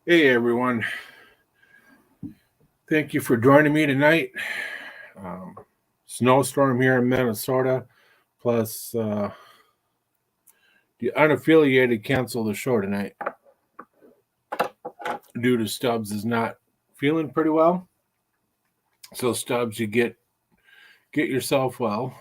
Hey everyone, thank you for joining me tonight. Um, Snowstorm here in Minnesota, plus the unaffiliated canceled the show tonight due to Stubbs is not feeling pretty well. So Stubbs, you get yourself well.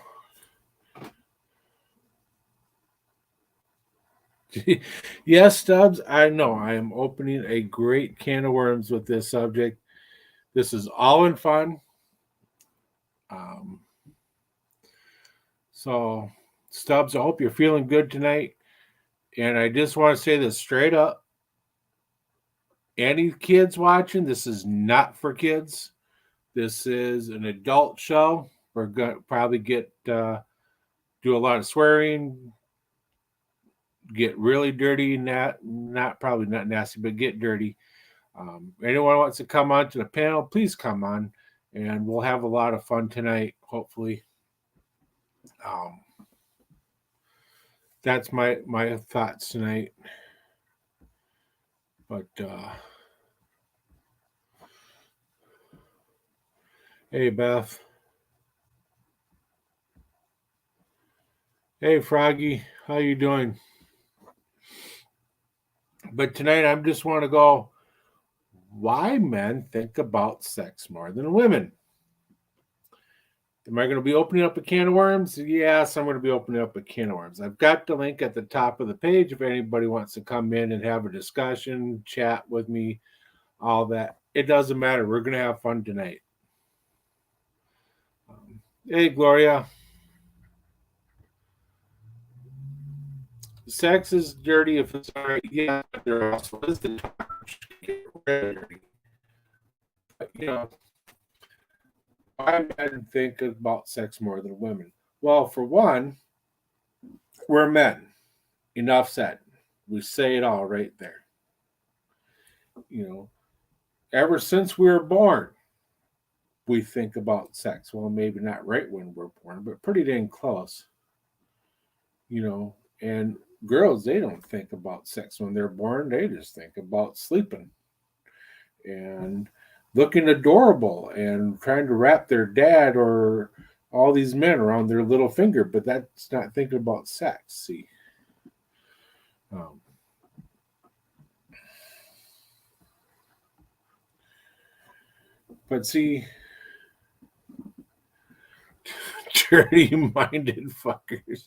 Yes, Stubbs, I know I am opening a great can of worms with this subject. This is all in fun. Um, so Stubbs, I hope you're feeling good tonight. And I just want to say this straight up. Any kids watching, this is not for kids. This is an adult show. We're going to probably do a lot of swearing, get really dirty, not probably not nasty, but get dirty. Anyone wants to come on to the panel, please come on, and we'll have a lot of fun tonight. Hopefully, um, that's my thoughts tonight. But hey, Beth. Hey, Froggy. How you doing? But tonight, I just want to go why men think about sex more than women. Am I going to be opening up a can of worms? Yes, I'm going to be opening up a can of worms. I've got the link at the top of the page if anybody wants to come in and have a discussion, chat with me, all that. It doesn't matter. We're going to have fun tonight. Hey, Gloria. Sex is dirty if it's all right. Yeah, there also is the dirty. But, why men think about sex more than women? Well, for one, we're men. Enough said. We say it all right there. You know, ever since we were born, we think about sex. Well, maybe not right when we're born, but pretty dang close. And girls, they don't think about sex when they're born. They just think about sleeping and looking adorable and trying to wrap their dad or all these men around their little finger, but that's not thinking about sex. See, um, but see, dirty-minded fuckers.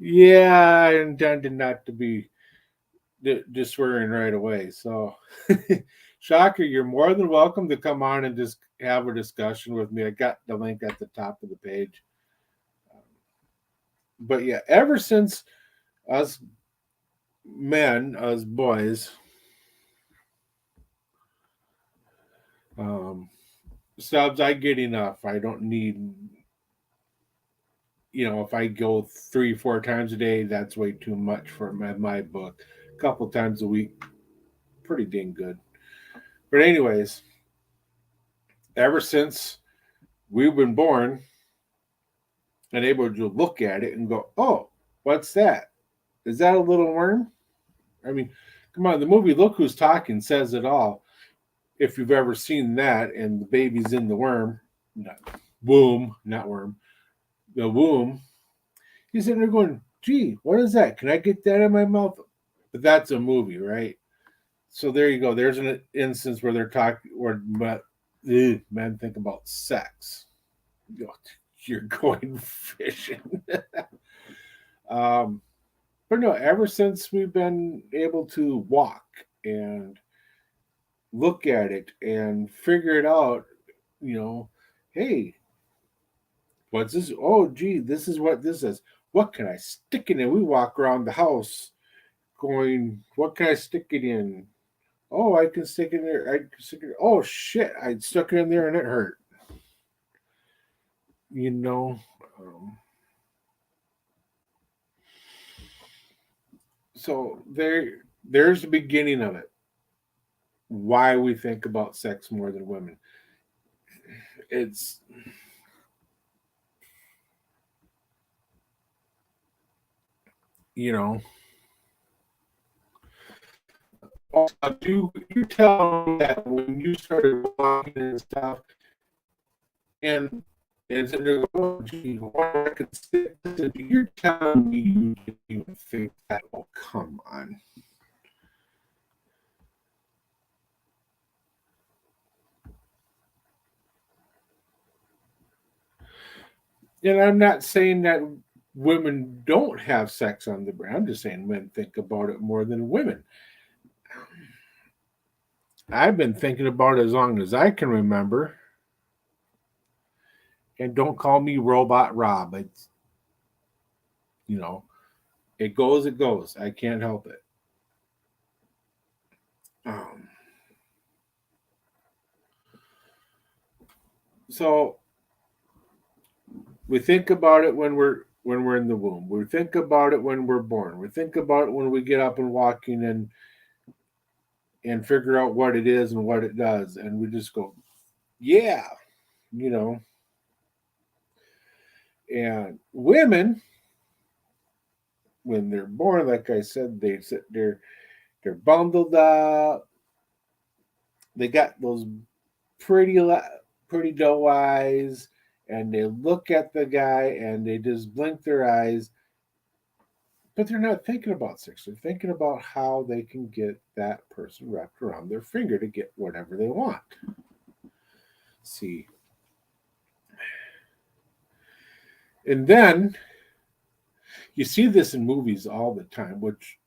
Yeah, I intended not to be just swearing right away. So, Shocker, you're more than welcome to come on and just have a discussion with me. I got the link at the top of the page. But yeah, ever since us men, us boys, um, subs, I get enough. I don't need, if I go 3, 4 times a day, that's way too much for my book. A couple times a week, pretty dang good. But anyways, ever since we've been born and able to look at it and go, oh, what's that? Is that a little worm? I mean, come on, the movie Look Who's Talking says it all. If you've ever seen that and the baby's in the worm, not womb, not worm, the womb, he's sitting there going, gee, what is that? Can I get that in my mouth? But that's a movie, right? So there you go. There's an instance where they're talking, where men think about sex. You're going fishing. um, but no, ever since we've been able to walk and look at it and figure it out, you know, hey, what's this? Oh, gee, this is what this is. What can I stick it in? We walk around the house going, what can I stick it in? Oh, I can stick it in there. I can stick it. Oh shit! I stuck it in there and it hurt. You know. Um, so there's the beginning of it. Why we think about sex more than women. It's you know You tell me that when you started walking and stuff, and they're going, gee, why I could sit, you're telling me you didn't even think that? Oh, come on. And I'm not saying that women don't have sex on the brain. I'm just saying men think about it more than women. I've been thinking about it as long as I can remember. And don't call me Robot Rob. It's, you know, it goes, it goes. I can't help it. So we think about it when we're in the womb. We think about it when we're born. We think about it when we get up and walking and figure out what it is and what it does, and we just go, yeah, you know. And women, when they're born, like I said, they sit there, they're bundled up. They got those pretty pretty doe eyes, and they look at the guy and they just blink their eyes, but they're not thinking about sex. They're thinking about how they can get that person wrapped around their finger to get whatever they want. See, and then you see this in movies all the time, which,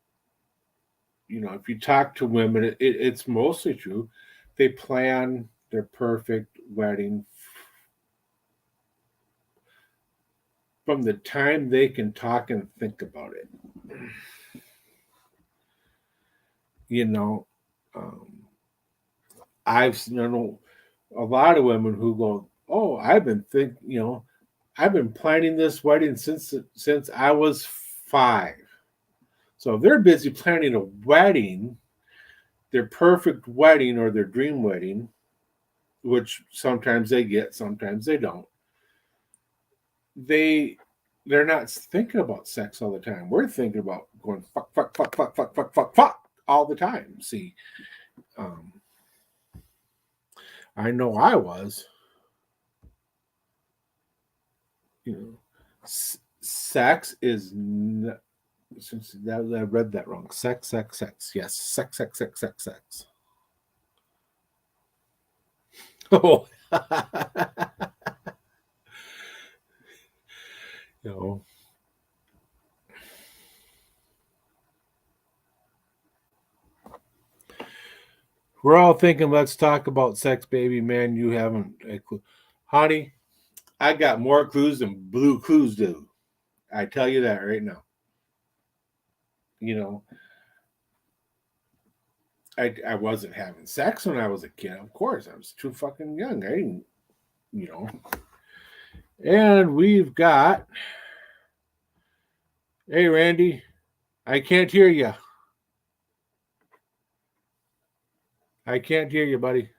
you know, if you talk to women, it's mostly true. They plan their perfect wedding from the time they can talk and think about it. You know, I've known a lot of women who go, "Oh, I've been planning this wedding since I was 5." So if they're busy planning a wedding, their perfect wedding or their dream wedding, which sometimes they get, sometimes they don't. They're not thinking about sex all the time. We're thinking about going fuck, fuck, fuck, fuck, fuck, fuck, fuck, fuck all the time. See, um, I know I was. You know, sex is since that I read that wrong. Sex, sex, sex. Yes, sex, sex, sex, sex, sex. Oh, you know. We're all thinking, let's talk about sex, baby. Man, you haven't a clue. Honey, I got more clues than Blue Clues do. I tell you that right now. You know, I wasn't having sex when I was a kid. Of course, I was too fucking young. I didn't, you know. And we've got, hey, Randy, I can't hear you. I can't hear you, buddy.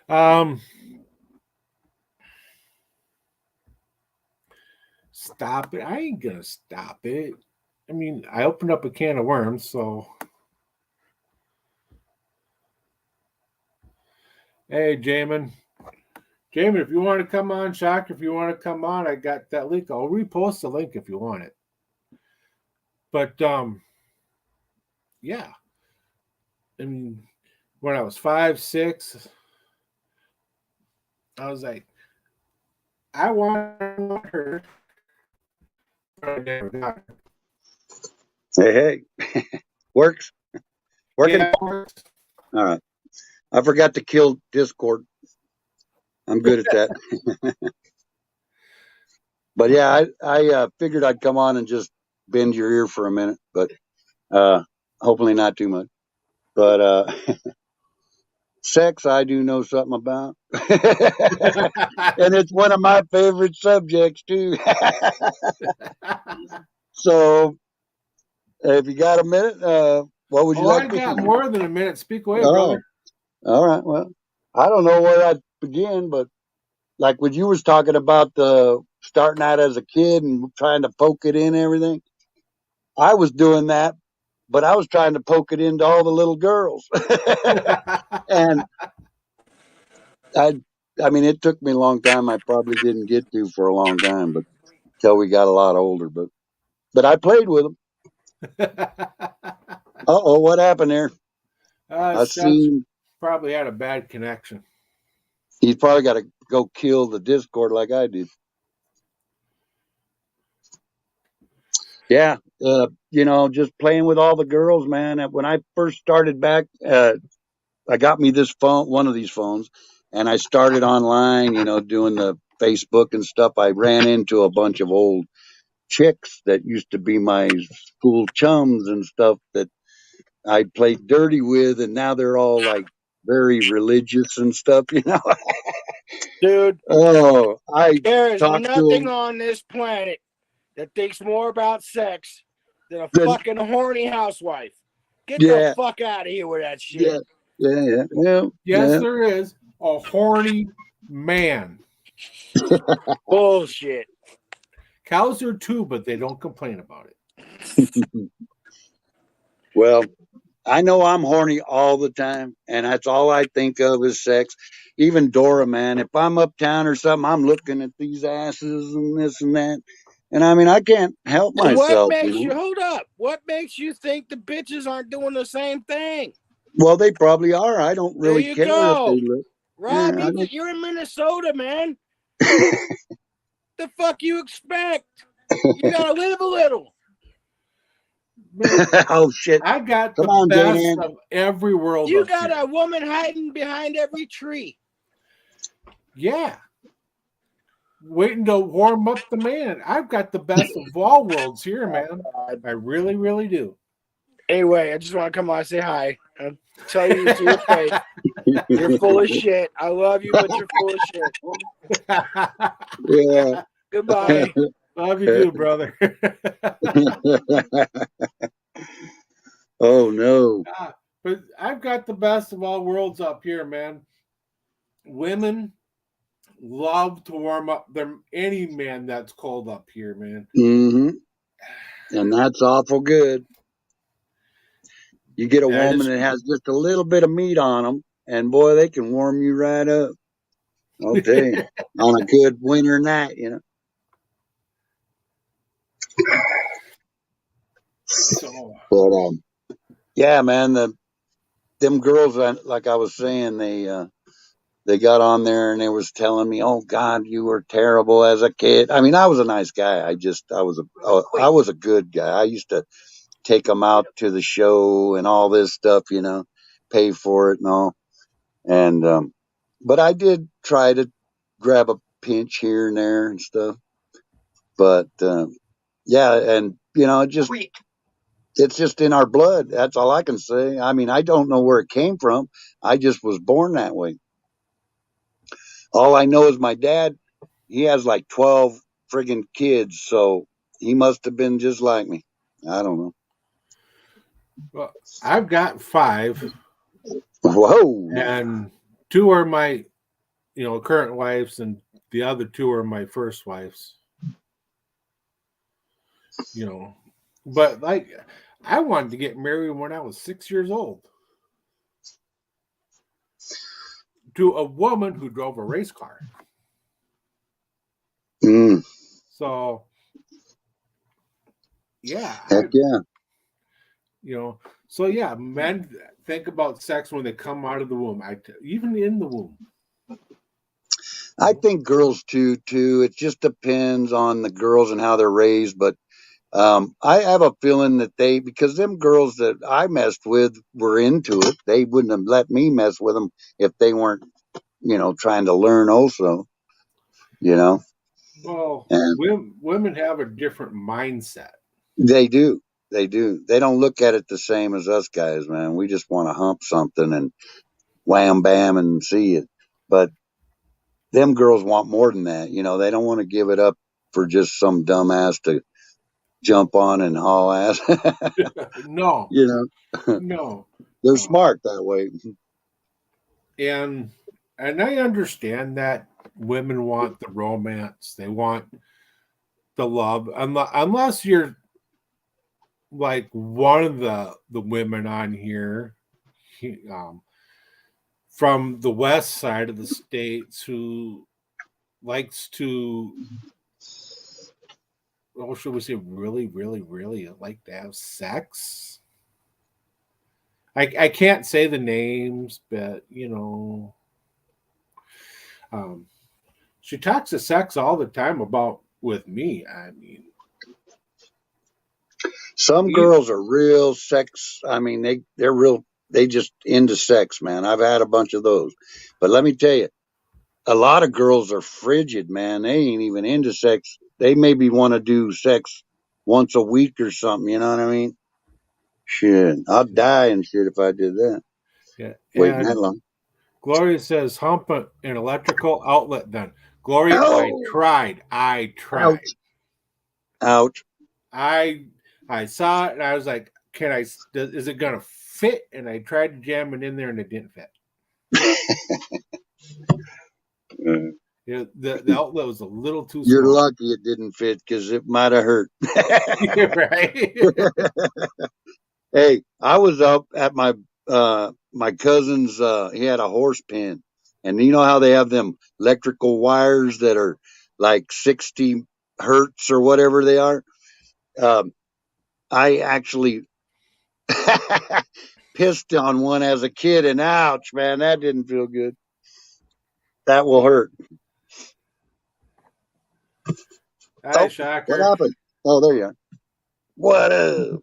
um, Stop it. I ain't gonna stop it. I mean, I opened up a can of worms, so. Hey, Jamin. Jamin, if you want to come on, Shock, if you want to come on, I got that link. I'll repost the link if you want it. But yeah. I mean, when I was 5, 6, I was like, I want her. But I never got her. Hey, works. Working. Yeah, it works. All right. I forgot to kill Discord. I'm good at that. But yeah, I figured I'd come on and just bend your ear for a minute, but hopefully not too much. But sex, I do know something about, and it's one of my favorite subjects too. So, if you got a minute, what would you like to I got say? more than a minute. Speak away, Oh, brother. all right. Well, I don't know where I'd begin, but like when you was talking about the starting out as a kid and trying to poke it in and everything, I was doing that, but I was trying to poke it into all the little girls. And I, I mean, it took me a long time. I probably didn't get to for a long time, but till we got a lot older. But I played with them. Uh-oh, what happened there? I Seth's seen probably had a bad connection. he's probably got to go kill the Discord like I did. Yeah, just playing with all the girls, man. When I first started back, I got me this phone, one of these phones, and I started online, doing the Facebook and stuff. I ran into a bunch of old chicks that used to be my school chums and stuff that I played dirty with, and now they're all like very religious and stuff, Dude, Oh, I there is talked to nothing them. on this planet that thinks more about sex than a Then, fucking horny housewife. Get yeah, the fuck out of here with that shit. yeah. Well, Yes, yeah. there is a horny man. Bullshit. Cows are too, but they don't complain about it. Well, I know I'm horny all the time, and that's all I think of is sex. Even Dora, man, if I'm uptown or something, I'm looking at these asses and this and that. And I mean, I can't help What myself, makes you hold up? What makes you think the bitches aren't doing the same thing? Well, they probably are. I don't There really you care if go. they look. Rob, Yeah, you're in Minnesota, man. The fuck you expect? You gotta live a little. Man, oh shit! I got Come the on, best Dan. of every world. You up got here. a woman hiding behind every tree. Yeah. Waiting to warm up the man. I've got the best of all worlds here, man. I really, really do. Anyway, I just want to come on and say hi. I'll tell you to your face. You're full of shit. I love you, but you're full of shit. Yeah. Goodbye. Love you too, brother. Oh no. But I've got the best of all worlds up here, man. Women love to warm up them any man that's cold up here, man. Mm-hmm. And that's awful good. You get a That woman is that has just a little bit of meat on them, and boy, they can warm you right up. I'll tell you, on a good winter night. so But yeah, man, them girls, like I was saying, they got on there and they was telling me, "Oh God, you were terrible as a kid." I mean, I was a nice guy. I was a good guy. I used to take them out to the show and all this stuff, pay for it and all. And but I did try to grab a pinch here and there and stuff. But yeah, and it's just in our blood. That's all I can say. I mean, I don't know where it came from. I just was born that way. All I know is my dad, he has like 12 friggin' kids, so he must have been just like me. I don't know. well, I've got 5, Whoa. and 2 are my, current wives, and the other 2 are my first wives. But like, I wanted to get married when I was 6 years old to a woman who drove a race car. Mm, So, yeah, heck yeah. So yeah, men think about sex when they come out of the womb. Even in the womb. I think girls too. It just depends on the girls and how they're raised. But I have a feeling that because them girls that I messed with were into it. They wouldn't have let me mess with them if they weren't, trying to learn also. Well, And women have a different mindset. they do. They do. They don't look at it the same as us guys, man. We just want to hump something and wham bam and see it. But them girls want more than that. They don't want to give it up for just some dumbass to jump on and haul ass. No, you know, no. they're smart that way. And I understand that, women want the romance. They want the love. Unless you're like one of the women on here, from the west side of the states who likes to, or should we say, really, really, really like to have sex. I can't say the names, but she talks of sex all the time about with me. I mean, Some girls are real sex. I mean, they're real. They just into sex, man. I've had a bunch of those, but let me tell you, a lot of girls are frigid, man. They ain't even into sex. They maybe want to do sex once a week or something. You know what I mean? Shit, I'd die and shit if I did that. yeah. Waiting And that long. Gloria says, hump an electrical outlet then. Gloria, Oh, I tried. ouch. I saw it and I was like, is it gonna fit? And I tried to jam it in there and it didn't fit. Uh, The outlet was a little too You're small. lucky it didn't fit because it might have hurt. Right? Hey, I was up at my cousin's. He had a horse pen, and you know how they have them electrical wires that are like 60 hertz or whatever they are. Um, I actually pissed on one as a kid, and ouch, man, that didn't feel good. That will hurt. Hi, Oh, what Shocker. happened? Oh, there you are. What up?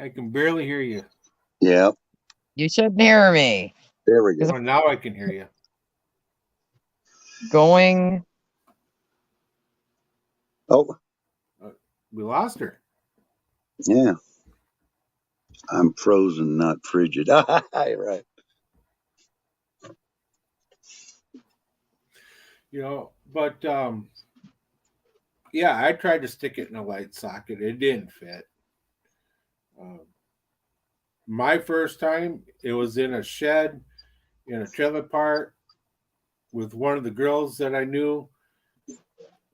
I can barely hear you. Yeah, You shouldn't hear me. there we go. Oh, now I can hear you. Going. Oh, We lost her. yeah. I'm frozen, not frigid. Right. But yeah, I tried to stick it in a light socket. It didn't fit. My first time, it was in a shed in a trailer park with one of the girls that I knew,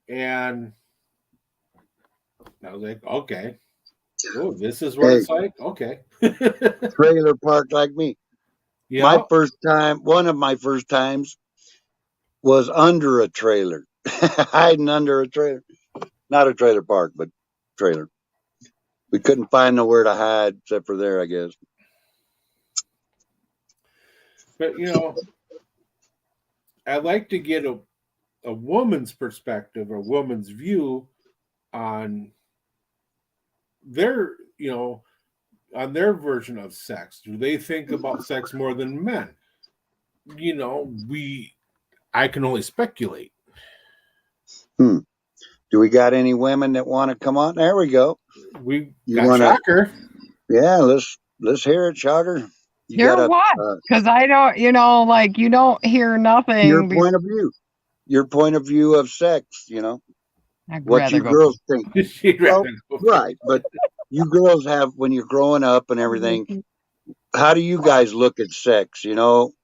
and I was like, okay, oh, this is what Hey, it's like. Okay, trailer park like me. yeah, One of my first times was under a trailer, hiding under a trailer. Not a trailer park, but trailer. We couldn't find nowhere to hide except for there, I guess. but I like to get a woman's perspective, a woman's view on their, on their version of sex. Do they think about sex more than men? I can only speculate. Do we got any women that want to come on? There we go. We You got want to? Shocker. Yeah, let's hear it, Shocker. You Hear got what? Because I don't, you don't hear your nothing. point of view. Your point of view of sex. I'd What rather you go. girls think. She'd Well, rather go. right, but you girls have when you're growing up and everything. How do you guys look at sex?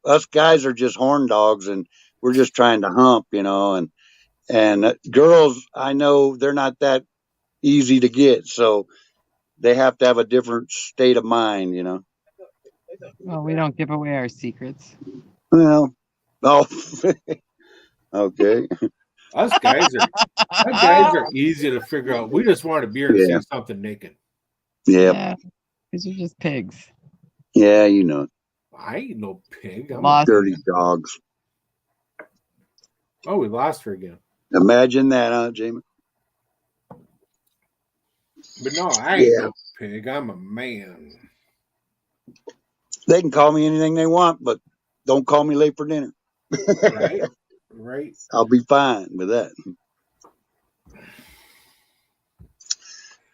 Us guys are just horn dogs, and we're just trying to hump. And girls, I know they're not that easy to get, so they have to have a different state of mind. Well, we don't give away our secrets. Well, oh, okay, Us guys are easy to figure out. We just want to be here and yeah, see something naked. yep, Yeah, because you're just pigs. yeah, I ain't no pig. I'm a Lost. dirty dogs. Oh, we lost her again. Imagine that, huh, Jamie? But no, I ain't Yeah, no pig. I'm a man. they can call me anything they want, but don't call me late for dinner. Right? Right. I'll be fine with that.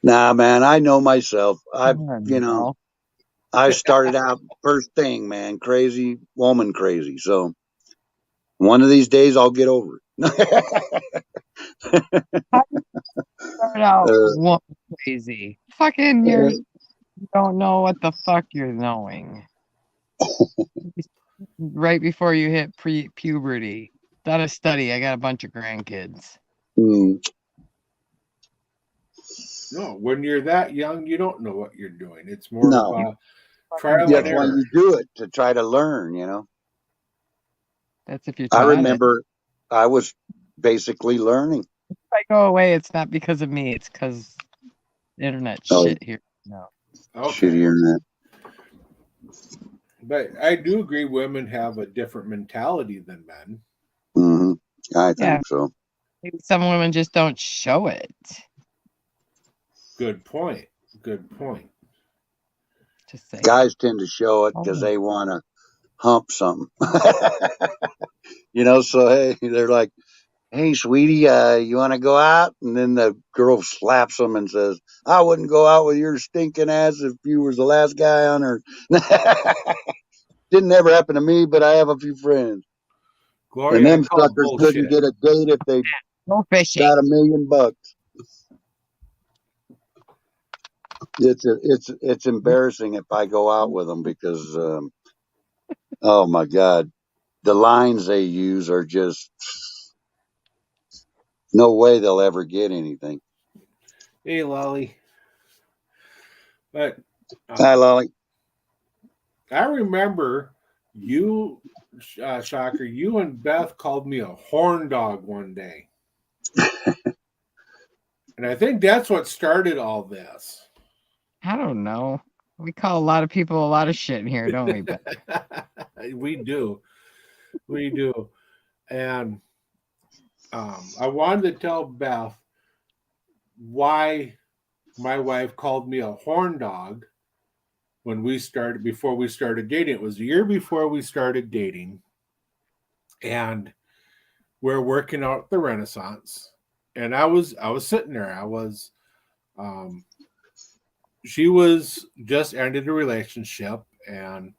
Nah, man, I know myself. No. I started out first thing, man, crazy woman crazy. So one of these days I'll get over it. Start out one crazy. Fucking, you don't know what the fuck you're knowing. Right before you hit puberty. done a study. I got a bunch of grandkids. Mm. No, when you're that young, you don't know what you're doing. It's more No. of a trial and That's why error. you do it, to try to learn, you know. That's if you're I taught it. remember I was basically learning. If I go away, it's not because of me. It's because internet Oh. shit here. No. Shitty Okay. internet. But I do agree women have a different mentality than men. Hmm I think Yeah. so. Maybe some women just don't show it. Good point. Good point. Just say Guys tend to show it because Oh. they want to hump something. You know, so hey, they're like, "Hey, sweetie, you want to go out?" And then the girl slaps them and says, "I wouldn't go out with your stinking ass if you was the last guy on earth." Didn't ever happen to me, but I have a few friends. Gloria, And I them call suckers couldn't bullshit. get a date if they no fishing. got $1 million. It's embarrassing if I go out with them because, oh my God, the lines they use are just no way they'll ever get anything. Hey, Lolly. But Hi, Lolly. I remember you, Shocker, you and Beth called me a horn dog one day. And I think that's what started all this. I don't know. We call a lot of people a lot of shit in here, don't we? But We do. We do. And I wanted to tell Beth why my wife called me a horn dog before we started dating. It was a year before we started dating. And we're working out at the Renaissance. And I was sitting there. She was just ended a relationship, and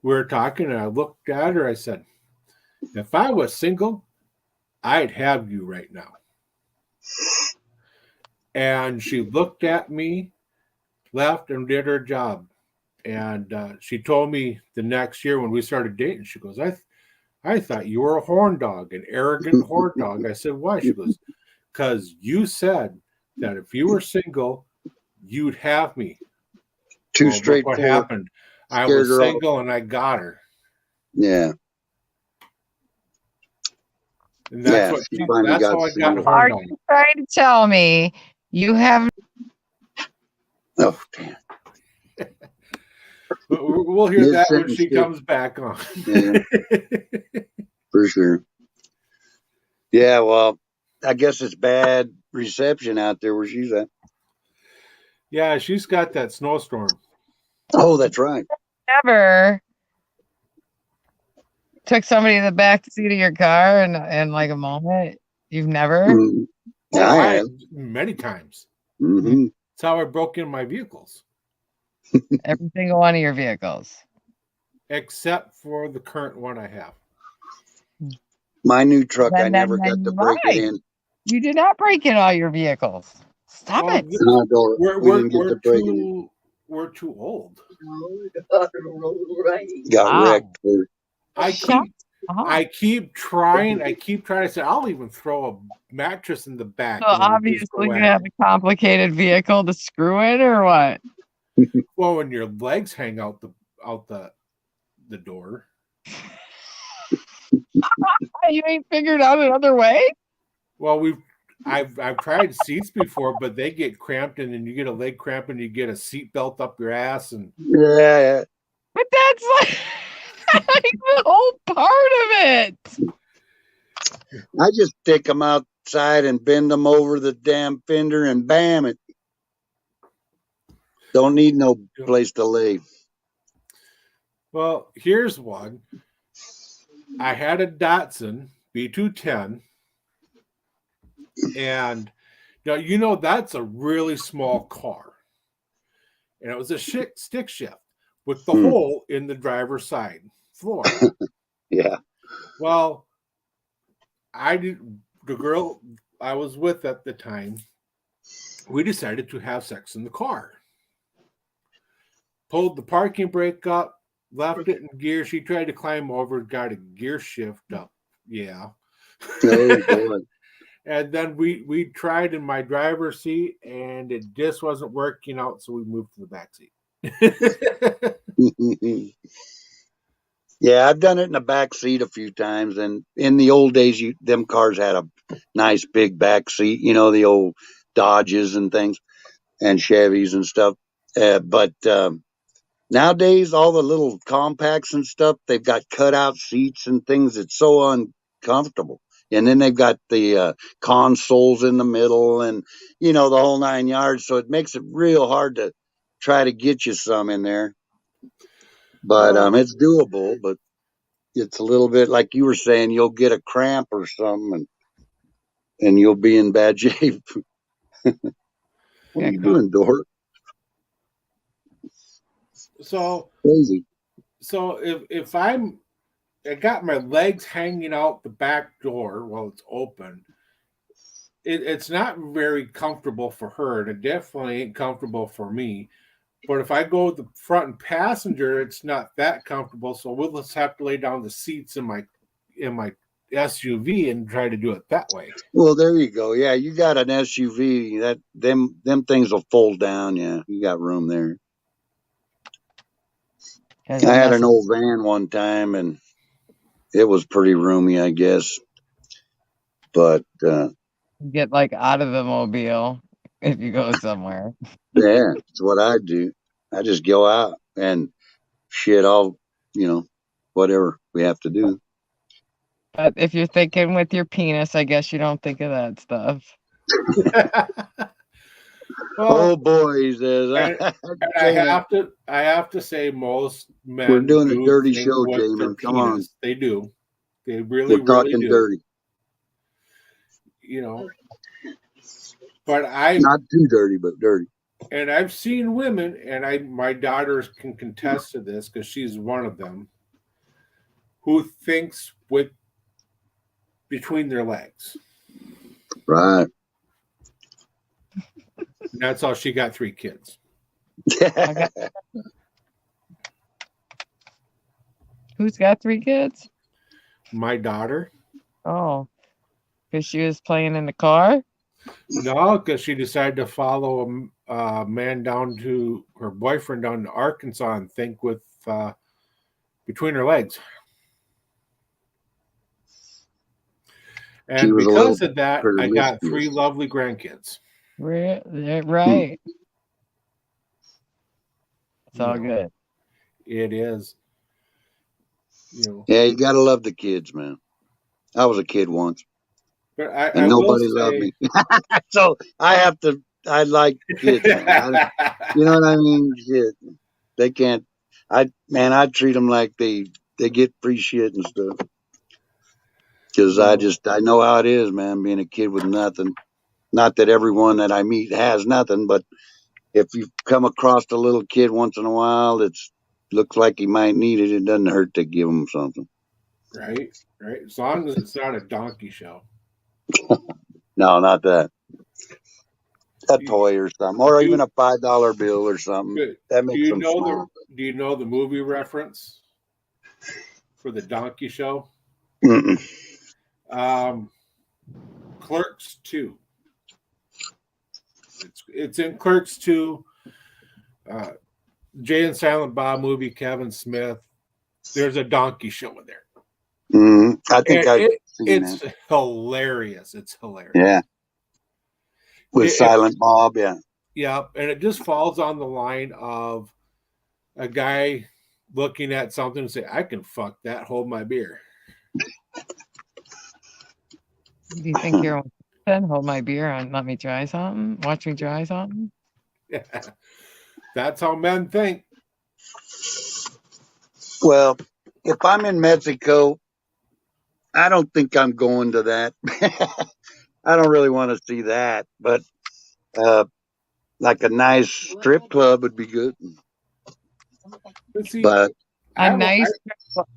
we were talking, and I looked at her. I said, if I was single, I'd have you right now. And she looked at me, left, and did her job. And she told me the next year when we started dating, she goes, I thought you were a horn dog, an arrogant horn dog. I said, why? She goes, because you said that if you were single, you'd have me. Too Well, look what straightforward. happened. I Scared was her off. single and I got her. Yeah. And that's Yeah, what she finally that's got how I got single. horn are dog. you trying to tell me you have Oh, damn. But we'll hear that when Mid-sentence she too. comes back on. Yeah, for sure. Yeah, well, I guess it's bad reception out there where she's at. Yeah, she's got that snowstorm. Oh, that's right. never took somebody in the back seat of your car and like a moment? You've never? Mm. Oh, I I have. many times. Hmm That's how I broke in my vehicles, Every single one of your vehicles. except for the current one I have. My new truck, I Then never got to you break it lied. in. You did not break in all your vehicles. Stop Well, it. No, Dora, we didn't get we're to break it in. we're too old. Got Wow. wrecked. For, Shut up. I keep trying. I said I'll even throw a mattress in the back. So and we'll just obviously go you at have it. a complicated vehicle to screw in or what? Well, when your legs hang out the door. You ain't figured out another way? Well, I've tried seats before, but they get cramped, and then you get a leg cramp, and you get a seat belt up your ass, and yeah, But that's like, like the whole part of it. I just stick them outside and bend them over the damn fender and bam it. Don't need no place to lay. well, here's one. I had a Datsun B210, and that's a really small car, and it was a stick shift with the hole in the driver's side floor. Yeah. Well, the girl I was with at the time, we decided to have sex in the car. Pulled the parking brake up, left it in gear. She tried to climb over, got a gear shift up, Yeah. Oh boy. And then we tried in my driver's seat, and it just wasn't working out, so we moved to the back seat. Yeah, I've done it in the back seat a few times, and in the old days, them cars had a nice big back seat. You know, the old Dodges and things, and Chevys and stuff. But nowadays, all the little compacts and stuff, they've got cutout seats and things. It's so uncomfortable. And then they've got the consoles in the middle, and you know the whole 9 yards. So it makes it real hard to try to get you some in there. But Well, it's doable. But it's a little bit like you were saying. You'll get a cramp or something, and you'll be in bad shape. What Yeah, are you doing, Dort? so Crazy. if I got my legs hanging out the back door while it's open, it's not very comfortable for her, and it definitely ain't comfortable for me. But if I go the front and passenger, it's not that comfortable. So we'll just have to lay down the seats in my SUV and try to do it that way. Well, there you go. Yeah, you got an SUV. Them things will fold down. Yeah, you got room there. Has I a had mess an old van one time, and it was pretty roomy, I guess. But get like out of the mobile if you go somewhere. yeah, it's what I do. I just go out and shit. Whatever we have to do. But if you're thinking with your penis, I guess you don't think of that stuff. Well, Oh boy, he says. and I have to say most men We're doing a do dirty think show, with their Jamin. Come on, penis. They do. They we're really talking do. dirty. You know. But Not too dirty, but dirty. and I've seen women, and my daughters can contest to this because she's one of them, who thinks with between their legs. Right. And that's how she got 3 kids. Who's got 3 kids? My daughter, Oh, because she was playing in the car? no, because she decided to follow a man down to her boyfriend down to Arkansas and think with between her legs. And because of that, I got 3 lovely grandkids. Right. It's all good. It is. Yeah, you gotta love the kids, man. I was a kid once, But and nobody loved me. So I like kids, man. You know what I mean? Shit. They can't. I treat them like they get free shit and stuff. Because I know how it is, man. Being a kid with nothing. Not that everyone that I meet has nothing, but if you come across a little kid once in a while, looks like he might need it. It doesn't hurt to give him something. Right. As long as it's not a donkey show. No, not that. A toy or something, or even a $5 bill or something. Good. That makes them smile. Do you know the movie reference for the donkey show? Mm-mm. Clerks 2. It's in Clerks 2. Jay and Silent Bob movie, Kevin Smith. There's a donkey show in there. Mm-hmm. I think it's hilarious. It's hilarious. Yeah. With Silent Bob, yeah. Yeah, and it just falls on the line of a guy looking at something and say, I can fuck that, hold my beer. Do you think you're on hold my beer and let me try something? Watch me try something? Yeah. That's how men think. Well, if I'm in Mexico, I don't think I'm going to that. I don't really want to see that, but like a nice strip club would be good. But a nice strip club.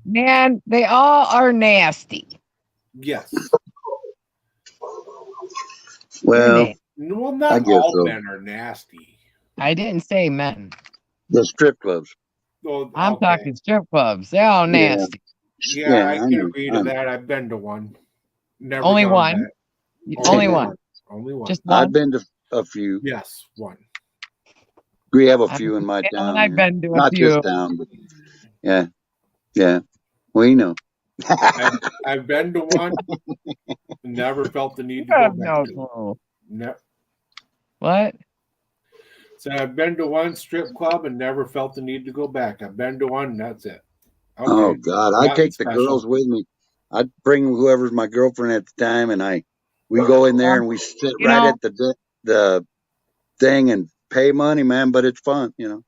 Man, they all are nasty. Yes. Well, not all men are nasty. I didn't say men. The strip clubs. Well, I'm talking strip clubs. They're all nasty. Yeah, I I can know. agree I to know. that. I've been to one. Never Only gone one? back. Only one. Only one. Just I've one? been to a few. Yes, one. We have a I'm few in my saying town I've here. been to a Not this few. town, but yeah, yeah. We know. I've been to one. Never felt the You need to go have back no to. clue. No. What? So I've been to one strip club and never felt the need to go back. I've been to one. And that's it. Oh Okay. God, I Nothing take the girls special. with me. I'd bring whoever's my girlfriend at the time, and we go in there and we sit You right know, at the thing and pay money, man. But it's fun, you know.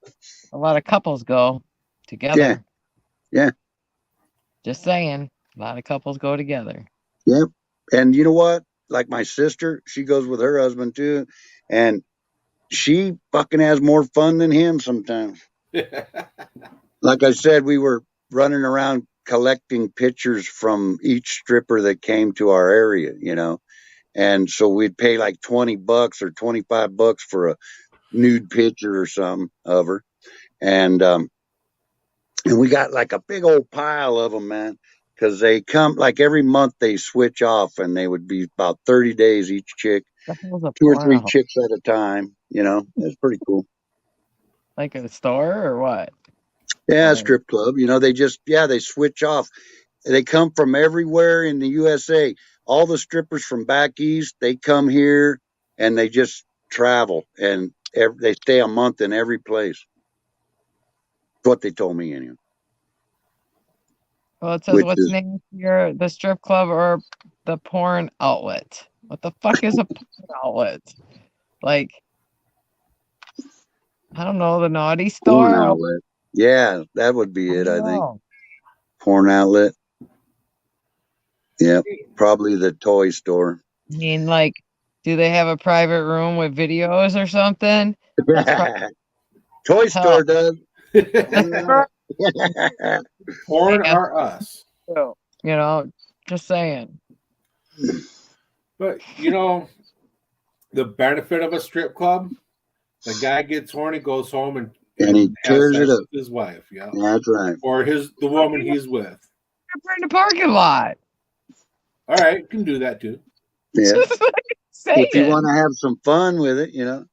a lot of couples go Yeah, together. yeah, Just saying. A lot of couples go together. yep. And you know what? Like my sister, she goes with her husband too, and she fucking has more fun than him sometimes. Like I said, we were running around collecting pictures from each stripper that came to our area, you know. And so we'd pay like $20 or $25 for a nude picture or something of her. And and we got like a big old pile of them, man. Cause they come like every month they switch off and they would be about 30 days each chick, The hell's a two or three porno? chicks at a time, you know. It's pretty cool. Like a store or what? Yeah, Or strip club. You know, they switch off. They come from everywhere in the USA. All the strippers from back east, they come here and they just travel and they stay a month in every place. That's what they told me anyway. well, it says Which what's is named your the strip club or the porn outlet. What the fuck is a porn outlet? Like, I don't know, the naughty porn store? outlet. Yeah, that would be I it. don't I think know. porn outlet. Yep, probably the toy store. I mean, like, do they have a private room with videos or something? That's probably Toy hell. store does. That's Yeah. Porn are us. true. You know, just saying. But you know, the benefit of a strip club, the guy gets horny, goes home And he has tears sex it up. with his wife, yeah. That's right. Or the woman he's with. We're in the parking lot. All right, can do that too. Yeah. Just like saying. If you want to have some fun with it, you know,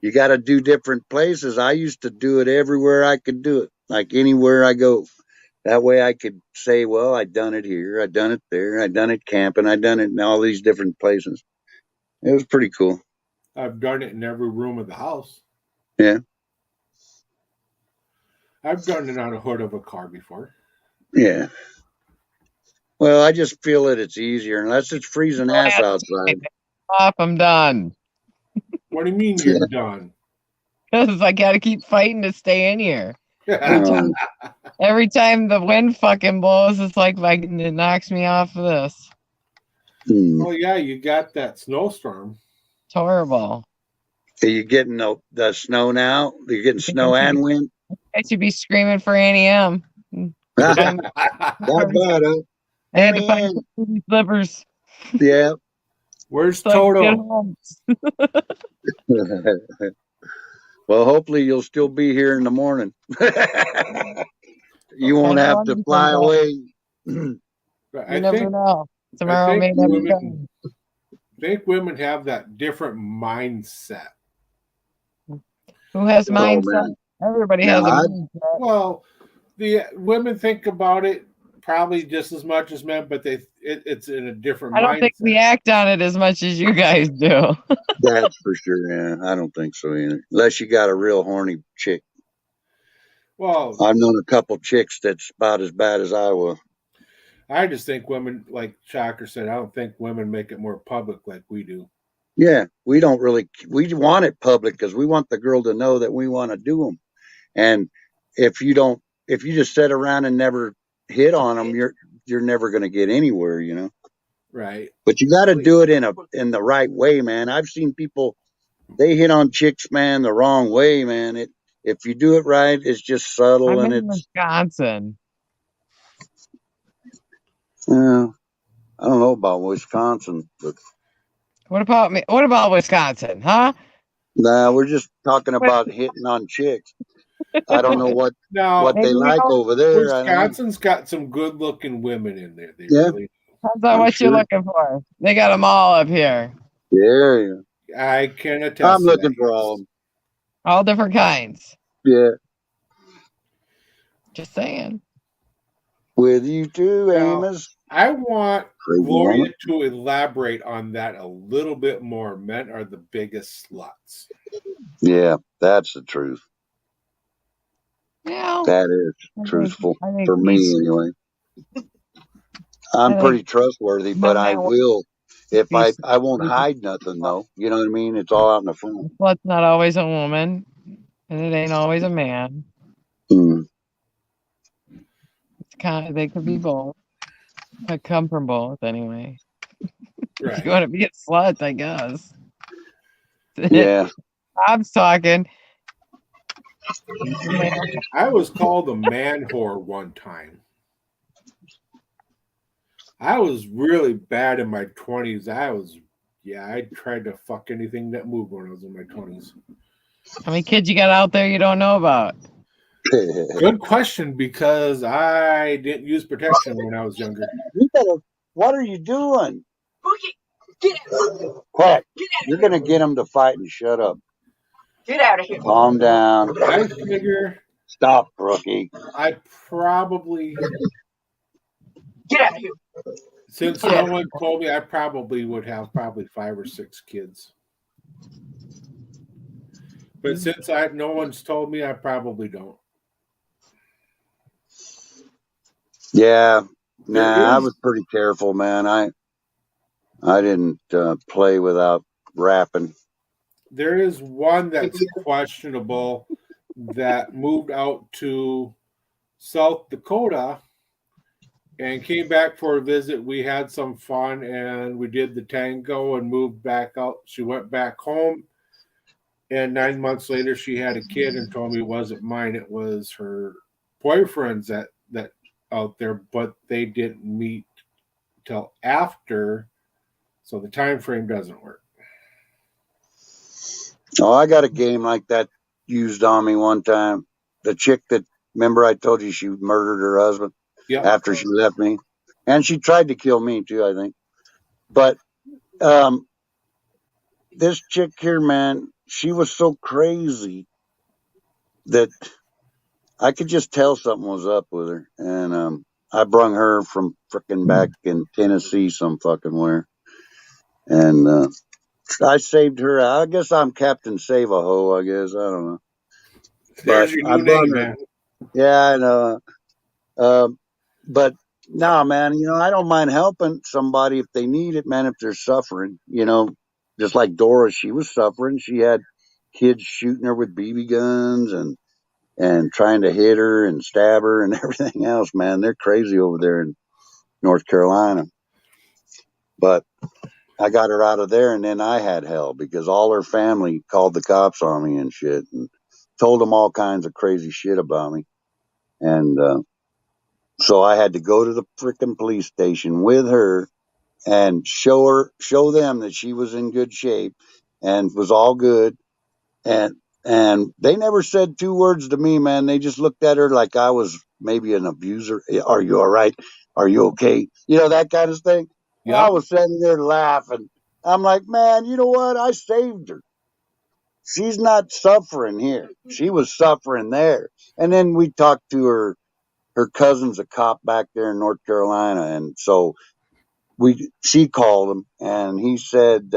you got to do different places. I used to do it everywhere I could do it, like anywhere I go. That way I could say, well, I done it here, I done it there, I done it camping, I done it in all these different places. It was pretty cool. I've done it in every room of the house. Yeah. I've done it on a hood of a car before. Yeah. Well, I just feel that it's easier unless it's freezing ass outside. Off, I'm done. What do you mean you're done? Because I got to keep fighting to stay in here. Um, Every time the wind fucking blows, it's like it knocks me off of this. Oh yeah, you got that snowstorm. It's horrible. Are you getting the snow now? You're getting snow and wind? I should be screaming for Annie M. Not bad, huh? I had to find some slippers. Yeah. Where's So I can get Toto? home. Well, hopefully you'll still be here in the morning. You won't have to fly away. You never know. Tomorrow I may think never women, come. think women have that different mindset. Who has Oh, mindset? man. Everybody Now, has a I- mindset. Well, the women think about it probably just as much as men, but it's in a different I don't mindset. think we act on it as much as you guys do. That's for sure. Yeah, I don't think so either. Unless you got a real horny chick. Well, I've known a couple chicks that's about as bad as I was. I just think women, like Shocker said, I don't think women make it more public like we do. Yeah, we don't really. We want it public because we want the girl to know that we want to do them. And if you just sit around and never hit on them, you're never going to get anywhere, you know. Right. But you got to do it in the right way, man. I've seen people they hit on chicks, man, the wrong way, man. If you do it right, it's just subtle I'm and in it's. Wisconsin. I don't know about Wisconsin, but What about me? What about Wisconsin? Huh? nah, we're just talking about hitting on chicks. I don't know what Now, they Maybe you like don't. over there. I don't know. Wisconsin's got some good-looking women in there. They Yeah. really. Depends on I'm what you're sure. looking for. They got them all up here, Yeah, I can attest. I'm to looking that, for yes. all of them. all different kinds. Yeah, Just saying. with you too, Now, Amos. I want Crazy Gloria woman. to elaborate on that a little bit more. Men are the biggest sluts. Yeah, that's the truth. Yeah. That is truthful I think for me anyway. I'm I pretty think trustworthy, no but I man will if be I won't hide nothing though. You know what I mean? It's all out in the front. slut's not always a woman, and it ain't always a man. Mm. It's kind of they could be both. Could come from both anyway. If Right. you want to be a slut, I guess. Yeah. Bob's talking. He's a man. I was called a man whore one time. I was really bad in my 20s. I tried to fuck anything that moved when I was in my 20s. How many kids you got out there you don't know about? Good question, because I didn't use protection when I was younger. You better. What are you doing? Get out. Quick! Get out. You're gonna get them to fight and shut up. Get out of here. Calm down. I figure Stop, rookie. I probably, Get out of here. since Yeah. no one told me, I probably would have 5 or 6 kids. But since no one's told me, I probably don't. Yeah. There Nah, I is- was pretty careful, man. I didn't play without rapping. There is one that's questionable that moved out to South Dakota and came back for a visit. We had some fun and we did the tango and moved back out. She went back home, and 9 months later she had a kid and told me it wasn't mine. It was her boyfriend's that out there, but they didn't meet till after, so the time frame doesn't work. Oh, I got a game like that used on me one time. The chick that, remember I told you she murdered her husband Yep. after she left me? And she tried to kill me too, I think. But this chick here, man, she was so crazy that I could just tell something was up with her. And I brung her from frickin' back in Tennessee some fucking where. And I saved her. I guess I'm Captain Save a Ho, I guess. I don't know. There's But your I new brung name, her. man. Yeah, I know. But no, man, I don't mind helping somebody if they need it, man, if they're suffering, just like Dora, she was suffering. She had kids shooting her with BB guns and trying to hit her and stab her and everything else, man. They're crazy over there in North Carolina. But I got her out of there, and then I had hell because all her family called the cops on me and shit and told them all kinds of crazy shit about me. And so I had to go to the frickin' police station with her and show them that she was in good shape and was all good. And they never said 2 words to me, man. They just looked at her like I was maybe an abuser. Are you all right? Are you okay? That kind of thing. Yep. I was sitting there laughing. I'm like, man, you know what? I saved her. She's not suffering here. She was suffering there. And then we talked to her cousin's a cop back there in North Carolina. And so she called him and he said,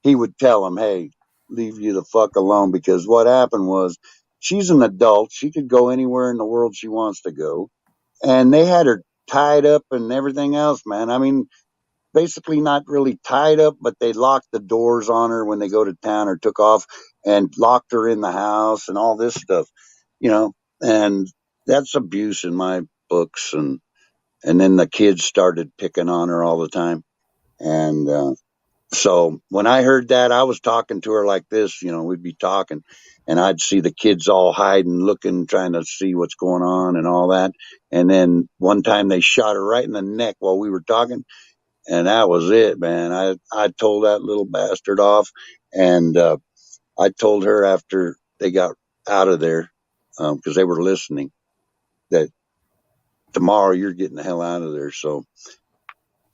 he would tell him, hey, leave you the fuck alone. Because what happened was she's an adult. She could go anywhere in the world she wants to go. And they had her tied up and everything else, man. I mean, basically not really tied up, but they locked the doors on her when they go to town or took off and locked her in the house and all this stuff, and that's abuse in my books. And then the kids started picking on her all the time. And so when I heard that, I was talking to her like this, we'd be talking and I'd see the kids all hiding, looking, trying to see what's going on and all that. And then one time they shot her right in the neck while we were talking. And that was it, man. I told that little bastard off. And I told her after they got out of there, because they were listening that tomorrow you're getting the hell out of there. So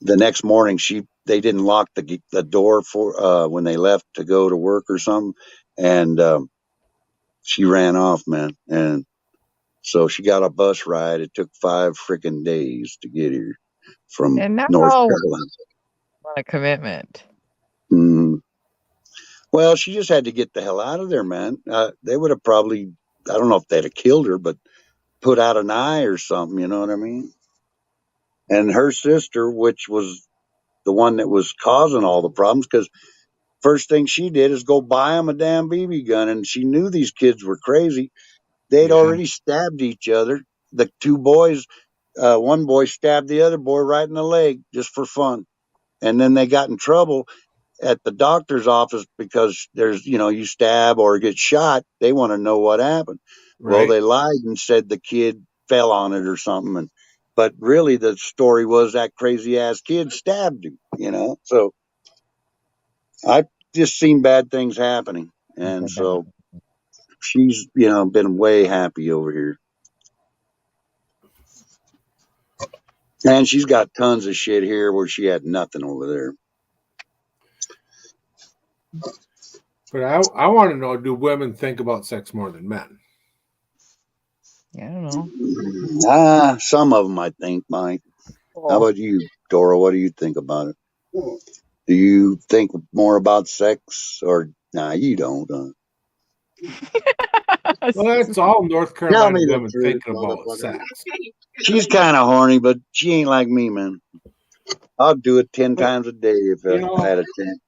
the next morning, they didn't lock the door for when they left to go to work or something, and she ran off, man. And so she got a bus ride. It took 5 freaking days to get here from And now North on Carolina. a commitment. Mm. Well, she just had to get the hell out of there, man. They would have probably, I don't know if they'd have killed her, but put out an eye or something, you know what I mean? And her sister, which was the one that was causing all the problems, because first thing she did is go buy them a damn BB gun, and she knew these kids were crazy. They'd Yeah. already stabbed each other. The 2 boys, one boy stabbed the other boy right in the leg just for fun. And then they got in trouble at the doctor's office because there's, you stab or get shot. They want to know what happened. Well, Right. they lied and said the kid fell on it or something. But really the story was that crazy ass kid stabbed him, So I've just seen bad things happening. And so she's, been way happy over here. And she's got tons of shit here where she had nothing over there. But I want to know, do women think about sex more than men? I don't know. Some of them, I think, Mike. How about you, Dora? What do you think about it? Do you think more about sex or nah, you don't? Well, that's all North Tell Carolina me the women truth, thinking about motherfucker. sex. She's kind of horny, but she ain't like me, man. I'll do it 10 times a day if I had a chance.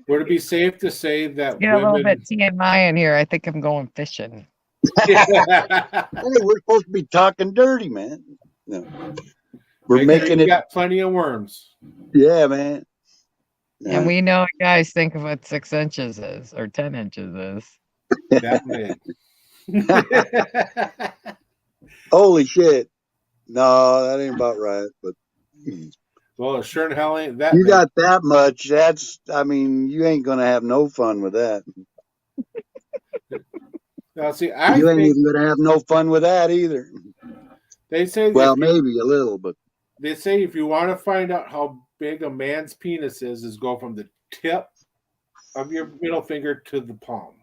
Would it be safe to say that Get a little women? bit TMI in here. I think I'm going fishing. Hey, we're supposed to be talking dirty, man. No. We're Make sure making you it. got plenty of worms. Yeah, man. And we know what guys think of what 6 inches is or 10 inches is. That big. Holy shit. No, that ain't about right. But Well, it sure in hell ain't that. you big. got that much. You ain't going to have no fun with that. Now, see, You I ain't think even going to have no fun with that either. they say Well, if you, maybe a little, but they say if you want to find out how big a man's penis is go from the tip of your middle finger to the palm.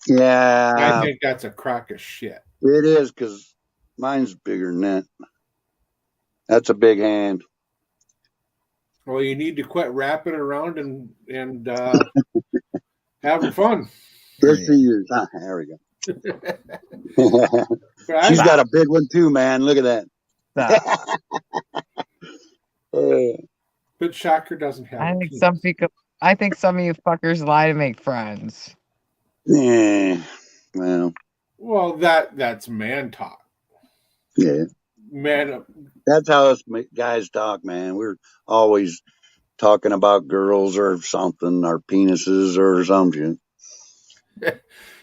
I yeah, think that's a crock of shit. it is because mine's bigger than that. That's a big hand. Well, you need to quit wrapping around and having fun. Good for you. There we go. But She's I, got a big one too, man. Look at that. Stop. but Shocker doesn't have. I a think penis. some of you fuckers lie to make friends. Yeah. Well, that's man talk. yeah. Man, That's how us guys talk, man. We're always talking about girls or something, our penises or something.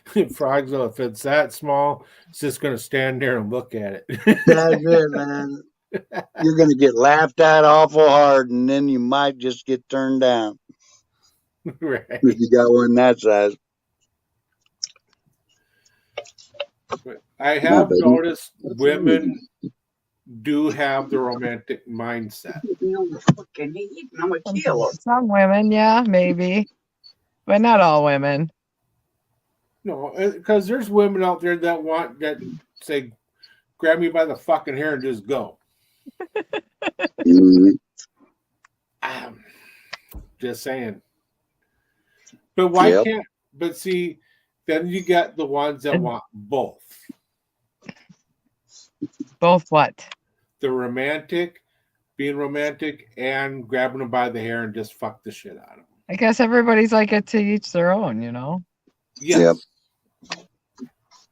Frogville, if it's that small, it's just going to stand there and look at it. That's it, man. You're going to get laughed at awful hard, and then you might just get turned down Right. if you got one that size. But I have baby. noticed women do have the romantic mindset. Some women, yeah, maybe. But not all women. No, because there's women out there that say, grab me by the fucking hair and just go. Mhm. Just saying. But why Yep. can't? But see, then you get the ones that want both. Both what? The romantic, being romantic, and grabbing them by the hair and just fuck the shit out of them. I guess everybody's like it to each their own, Yes. Yep.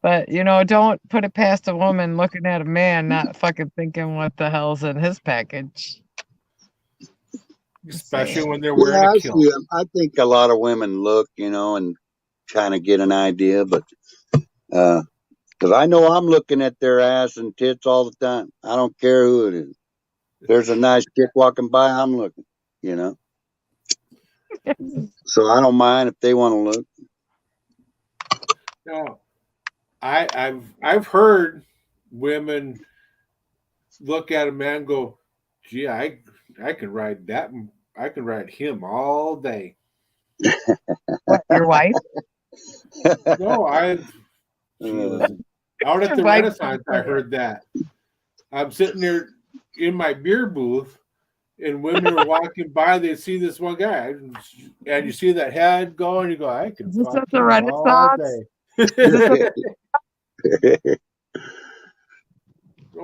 But, don't put it past a woman looking at a man, not fucking thinking what the hell's in his package. Especially when they're Yeah, wearing I a see kilt. 'em. I think a lot of women look, and kind of get an idea, but because I know I'm looking at their ass and tits all the time. I don't care who it is. If there's a nice chick walking by, I'm looking, So I don't mind if they want to look. Now, I've heard women look at a man and go, gee, I can ride that. I can ride him all day. What, your wife? No, she was out at Your the wife Renaissance. I said that. heard that. I'm sitting there in my beer booth, and women are walking by. They see this one guy, and you see that head go, and you go, I can Is this fuck at the him all Renaissance? day. Is this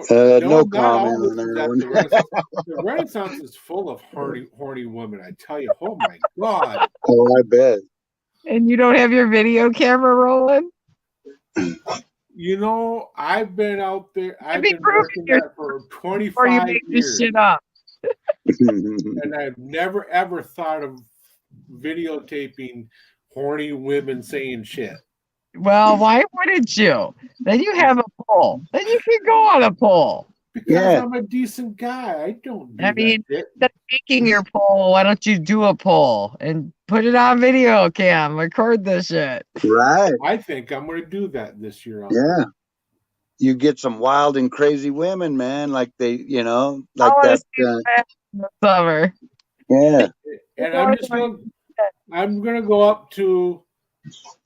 at No, no not comment all on this is that at one. the Renaissance. The Renaissance is full of horny women. I tell you, oh my god! Oh, I bet. And you don't have your video camera rolling? You know, I've been out there. I'd I've be been proving working yourself that for before you 25 make this years, shit up. and I've never ever thought of videotaping horny women saying shit. Well, why wouldn't you? Then you have a poll. Then you can go on a poll. Because Yeah. I'm a decent guy. I don't do I that mean, shit. instead of making your poll, why don't you do a poll and put it on video cam? Record this shit. Right. I think I'm going to do that this year. Yeah. You get some wild and crazy women, man. Like they, like I want to that. see that in the summer. Yeah. And I'm gonna go up to,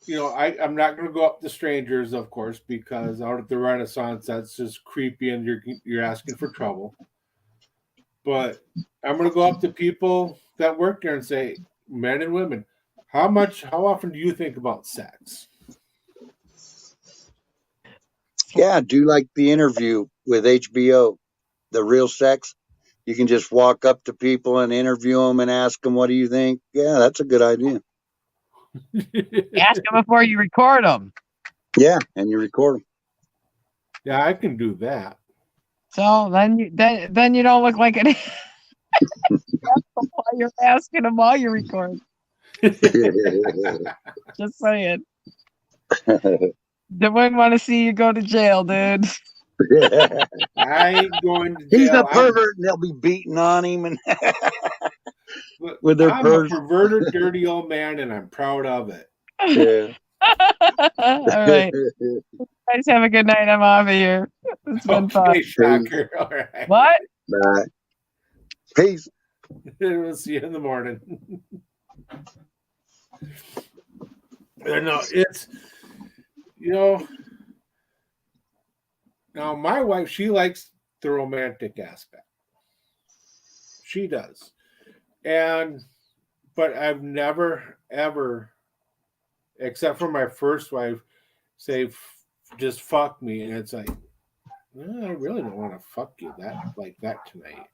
I'm not gonna go up to strangers, of course, because out at the Renaissance, that's just creepy and you're asking for trouble. But I'm gonna go up to people that work there and say, men and women, how often do you think about sex? Yeah. Do like the interview with HBO, The Real Sex. You can just walk up to people and interview them and ask them, what do you think? Yeah, that's a good idea. Ask them before you record them. Yeah. And you record them. Yeah, I can do that. So then you don't look like an while you're asking them while you record. Just saying. They wouldn't want to see you go to jail, dude. I ain't going to He's jail. a pervert and they'll be beating on him and Look, with their I'm purse. a perverted, dirty old man, and I'm proud of it. Yeah. All right. Guys, have a good night. I'm off of here. It's been fun. Okay, Shocker. All right. What? Bye. Peace. We'll see you in the morning. No, it's now my wife, she likes the romantic aspect. She does. But I've never ever, except for my first wife, say just fuck me, and it's like, well, I really don't want to fuck you like that tonight.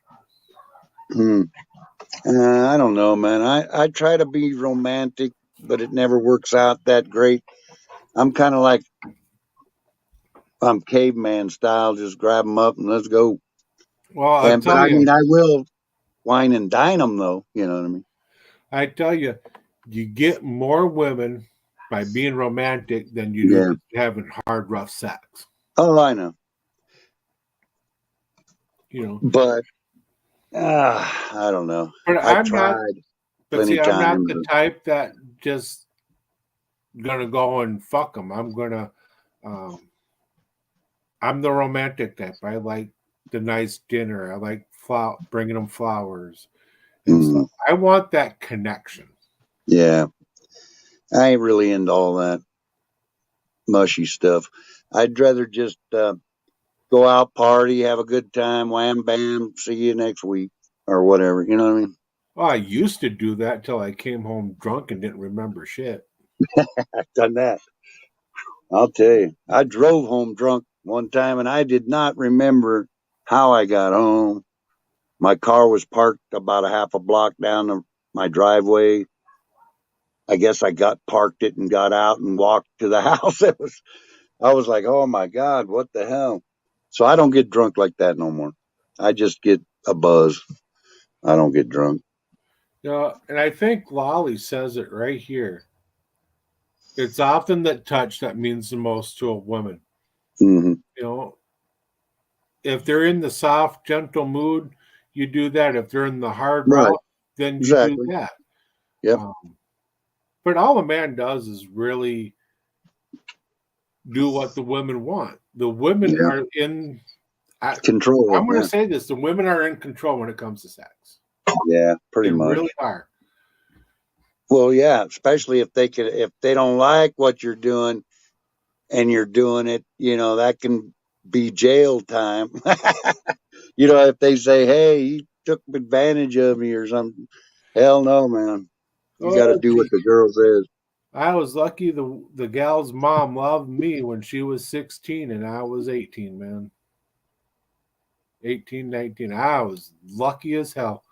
I don't know, man. I try to be romantic, but it never works out that great. I'm kind of like I'm caveman style, just grab them up and let's go. Well, But I mean, I will wine and dine them, though. You know what I mean? I tell you, you get more women by being romantic than you do just having hard, rough sex. Oh, I know. But I don't know. But I've tried. I'm not times. the type that just gonna go and fuck them. I'm gonna. I'm the romantic type. I like the nice dinner. I like bringing them flowers and stuff. I want that connection. Yeah, I ain't really into all that mushy stuff. I'd rather just go out, party, have a good time, wham, bam, see you next week or whatever. You know what I mean? Well, I used to do that till I came home drunk and didn't remember shit. I've done that. I'll tell you. I drove home drunk one time and I did not remember how I got home. My car was parked about a half a block down my driveway. I guess I parked it and got out and walked to the house. I was like, oh my God, what the hell? So I don't get drunk like that no more. I just get a buzz. I don't get drunk. And I think Lolly says it right here. It's often that touch that means the most to a woman. Mm-hmm. If they're in the soft, gentle mood, you do that. If they're in the hard route, then you do that. Yep. But all a man does is really do what the women want. The women Yeah. are in. Control. I'm going man. to say this: the women are in control when it comes to sex. Yeah, pretty They much. really are. Well, yeah, especially if they don't like what you're doing and you're doing it, that can be jail time. If they say, "Hey, you took advantage of me" or something. Hell no, man. You got to Oh, do what gee. the girl says. I was lucky. The gal's mom loved me when she was 16 and I was 18, man. 18, 19. I was lucky as hell.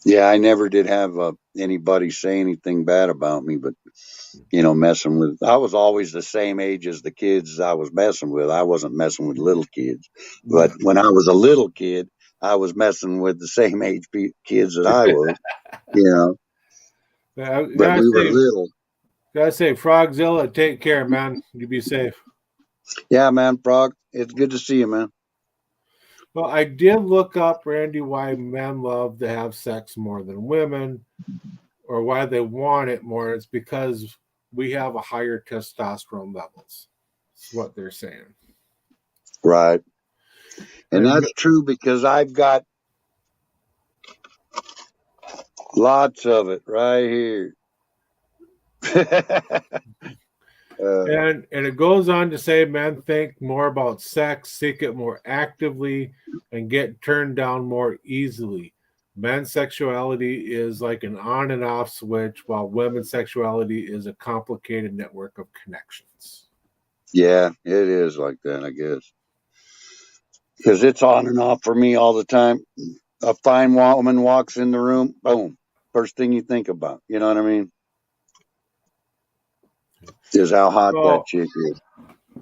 Yeah, I never did have anybody say anything bad about me, but messing with. I was always the same age as the kids I was messing with. I wasn't messing with little kids, but when I was a little kid, I was messing with the same age kids that I was. I But we were little. gotta say, Frogzilla, take care, man. You be safe. Yeah, man, Frog. It's good to see you, man. Well, I did look up, Randy, why men love to have sex more than women, or why they want it more. It's because we have a higher testosterone levels. That's what they're saying. Right. And And that's true because I've got lots of it right here. And it goes on to say men think more about sex, seek it more actively, and get turned down more easily. Men's sexuality is like an on and off switch, while women's sexuality is a complicated network of connections. Yeah, it is like that, I guess. Because it's on and off for me all the time. A fine woman walks in the room, boom. First thing you think about, you know what I mean? Is how hot Well, that chick is.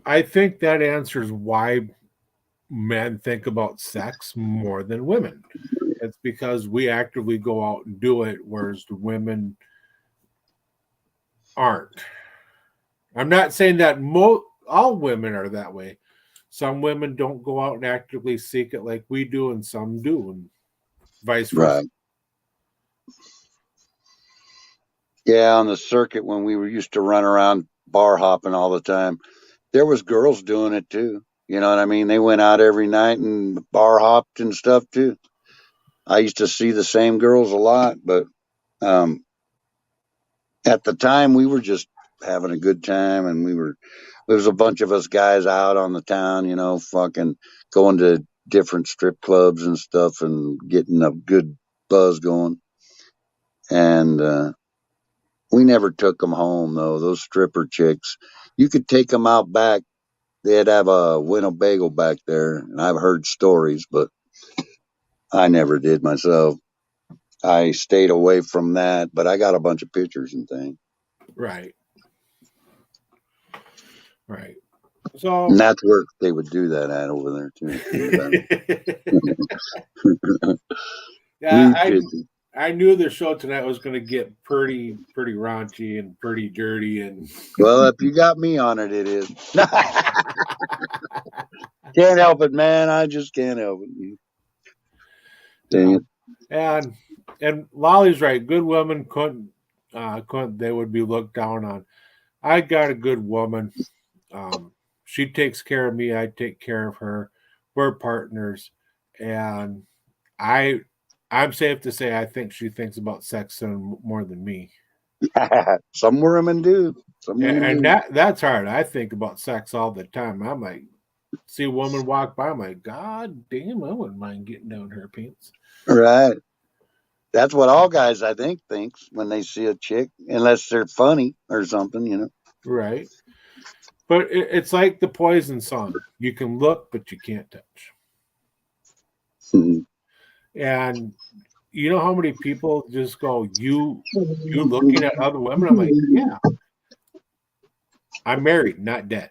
I think that answers why men think about sex more than women. It's because we actively go out and do it, whereas the women aren't. I'm not saying that all women are that way. Some women don't go out and actively seek it like we do, and some do, and vice versa. Right. Yeah, on the circuit when we were used to run around bar hopping all the time, there was girls doing it too. You know what I mean? They went out every night and bar hopped and stuff too. I used to see the same girls a lot, but at the time we were just having a good time, and there was a bunch of us guys out on the town, fucking going to different strip clubs and stuff and getting a good buzz going. And we never took them home though. Those stripper chicks, you could take them out back. They'd have a Winnebago back there, and I've heard stories, but I never did myself. I stayed away from that, but I got a bunch of pictures and things. Right. Right. So And that's where they would do that at over there too. yeah, I knew the show tonight was going to get pretty raunchy and pretty dirty, and Well, if you got me on it, it is. Can't help it, man. I just can't help it. Dang it. and Lolly's right. Good women couldn't they would be looked down on. I got a good woman. She takes care of me. I take care of her. We're partners, and I'm safe to say I think she thinks about sex more than me. Some women do. And that's hard. I think about sex all the time. I'm like, see a woman walk by, I'm like, God damn, I wouldn't mind getting down her pants. Right. That's what all guys, I think, thinks when they see a chick, unless they're funny or something, Right. But it's like the Poison song. You can look, but you can't touch. Mhm. And you know how many people just go, you looking at other women? I'm like, yeah. I'm married, not dead.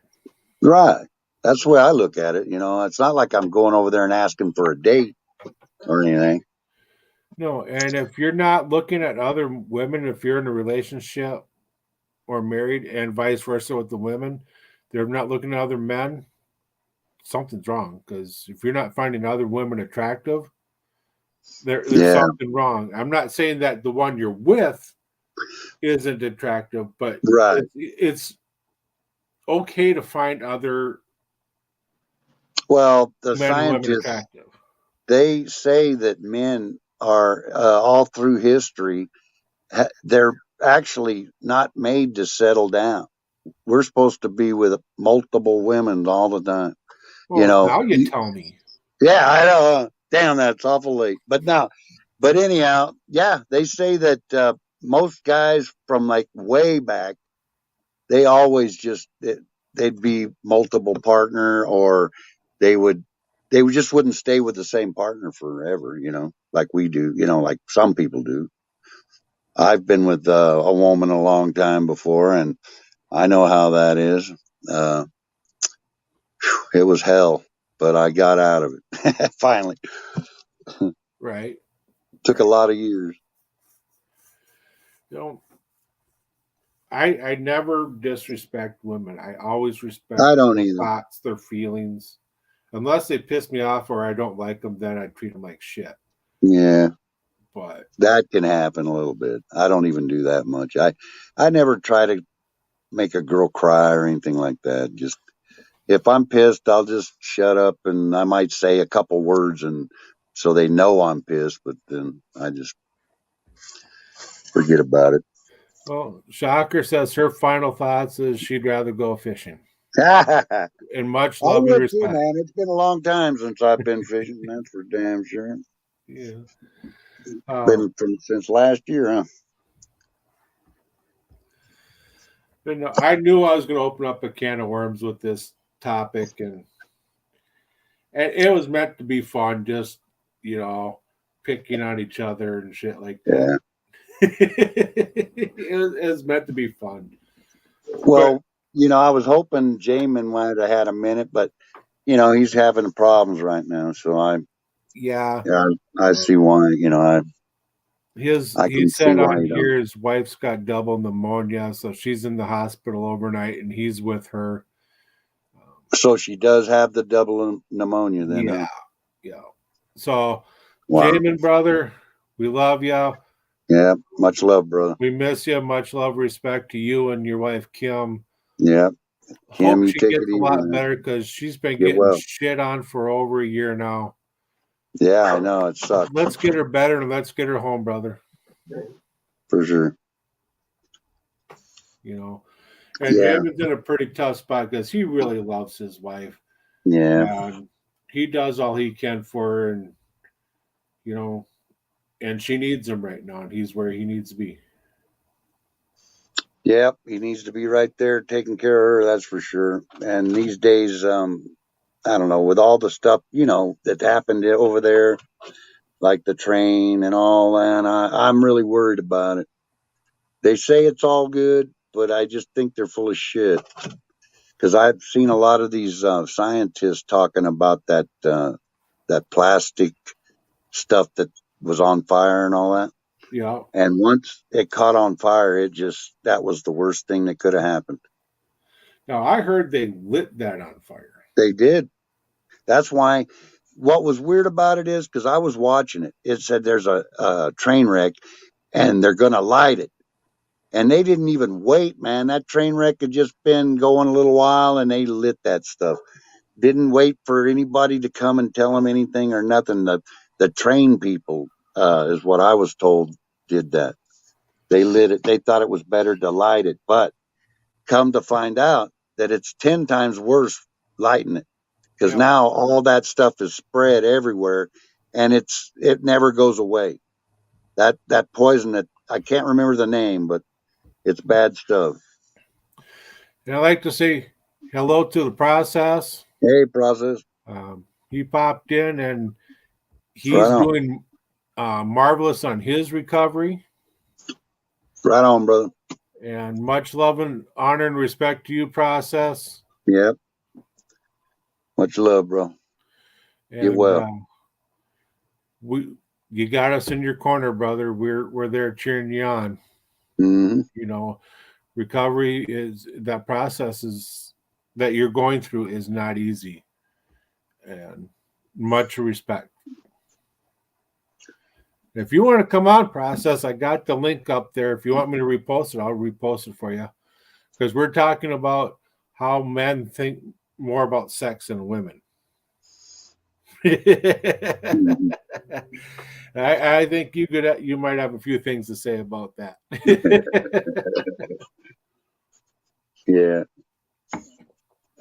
Right. That's the way I look at it. It's not like I'm going over there and asking for a date or anything. No, and if you're not looking at other women, if you're in a relationship or married and vice versa with the women, they're not looking at other men, something's wrong. Because if you're not finding other women attractive, there's something wrong. I'm not saying that the one you're with isn't attractive, but right. it's okay to find other Well, the men and women scientists, attractive. they say that men are all through history, they're actually not made to settle down. We're supposed to be with multiple women all the time. You Well, know, now you tell me. yeah, I know. Damn, that's awful late. But anyhow, yeah, they say that most guys from like way back, they always they'd be multiple partner, or they would just wouldn't stay with the same partner forever. Like we do. Like some people do. I've been with a woman a long time before, and I know how that is. Uh, it was hell, but I got out of it finally. Right. Took a lot of years. You know, I never disrespect women. I always respect I don't their either. thoughts, their feelings. Unless they piss me off or I don't like them, then I treat them like shit. Yeah, But that can happen a little bit. I don't even do that much. I never try to make a girl cry or anything like that. Just if I'm pissed, I'll just shut up, and I might say a couple words, and so they know I'm pissed. But then I just forget about it. well, Shocker says her final thoughts is she'd rather go fishing. I And much love and would too, respect. man. It's been a long time since I've been fishing. That's for damn sure. Yeah. Been since last year, huh? But no, I knew I was going to open up a can of worms with this topic, and it was meant to be fun, just picking on each other and shit like that. Yeah. it was meant to be fun. Well, I was hoping Jamin might have had a minute, but he's having problems right now. So I see why. He can said see why on he don't. here his wife's got double pneumonia, so she's in the hospital overnight, and he's with her. So she does have the double pneumonia then. Yeah, Huh? yeah. So, Wow. Jamin, brother, we love you. Yeah, much love, brother. We miss you. Much love, respect to you and your wife, Kim. Yeah. Kim, Hope you she take gets it a easy, lot man. better because she's been Get getting well. shit on for over a year now. Yeah, I know. It sucks. Let's get her better and let's get her home, brother. For sure. And Yeah. Jamin's in a pretty tough spot because he really loves his wife. Yeah. And he does all he can for her, and and she needs him right now, and he's where he needs to be. Yep, he needs to be right there taking care of her, that's for sure. And these days, I don't know, with all the stuff, that happened over there, like the train and all that, I'm really worried about it. They say it's all good, but I just think they're full of shit. Because I've seen a lot of these scientists talking about that plastic stuff that was on fire and all that. Yeah. And once it caught on fire, that was the worst thing that could have happened. Now, I heard they lit that on fire. They did. That's why. What was weird about it is because I was watching it. It said there's a train wreck and they're going to light it. And they didn't even wait, man. That train wreck had just been going a little while and they lit that stuff. Didn't wait for anybody to come and tell them anything or nothing. The train people, is what I was told, did that. They lit it. They thought it was better to light it. But come to find out that it's 10 times worse lighting it. Because now all that stuff is spread everywhere and it never goes away. That poison that I can't remember the name, but it's bad stuff. And I'd like to say hello to the Process. Hey, Process. He popped in and he's doing marvelous on his recovery. Right on, brother. And much love and honor and respect to you, Process. Yep. Much love, bro. And, get well. You got us in your corner, brother. We're there cheering you on. Mm-hmm. Recovery that process is that you're going through is not easy, and much respect. If you want to come on, Process, I got the link up there. If you want me to repost it, I'll repost it for you, because we're talking about how men think more about sex than women. Mhm. I think you might have a few things to say about that. Yeah.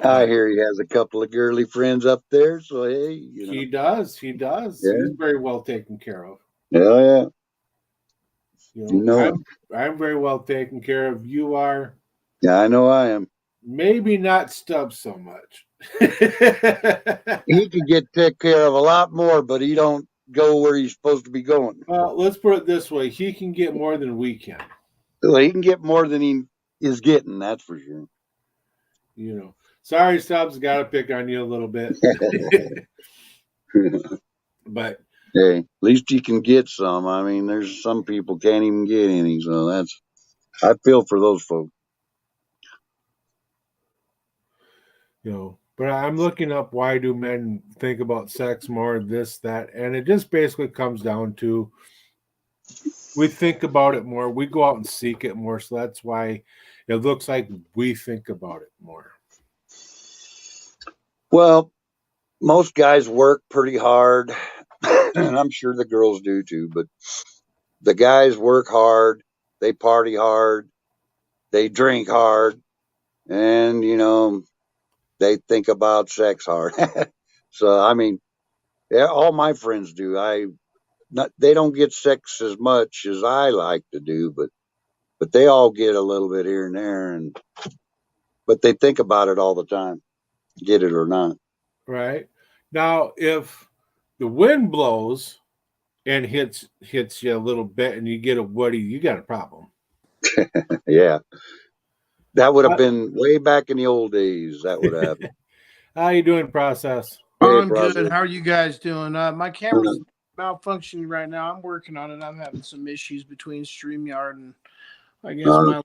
I hear he has a couple of girly friends up there, so hey, He does. He does. Yeah. He's very well taken care of. Yeah. You You know, know it. I'm very well taken care of. You are Yeah, I know I am. maybe not Stubbs so much. He could get taken care of a lot more, but he don't go where he's supposed to be going. Well, let's put it this way: he can get more than we can. Well, he can get more than he is getting, that's for sure. You know. Sorry, Stubbs. Got to pick on you a little bit, but Hey, at least you can get some. I mean, there's some people can't even get any, so I feel for those folks. you know. But I'm looking up why do men think about sex more, this, that, and it just basically comes down to we think about it more. We go out and seek it more, so that's why it looks like we think about it more. Well, most guys work pretty hard, and I'm sure the girls do too, but the guys work hard, they party hard, they drink hard, and, they think about sex hard. So, I mean, yeah, all my friends do. They don't get sex as much as I like to do, but they all get a little bit here and there, but they think about it all the time, get it or not. Right? Now, if the wind blows and hits you a little bit and you get a woody, you got a problem. Yeah, that would have been way back in the old days. That would have happened. How you doing, process? Hey, I'm process. good. How are you guys doing? My camera's malfunctioning right now. I'm working on it. I'm having some issues between StreamYard and I guess my.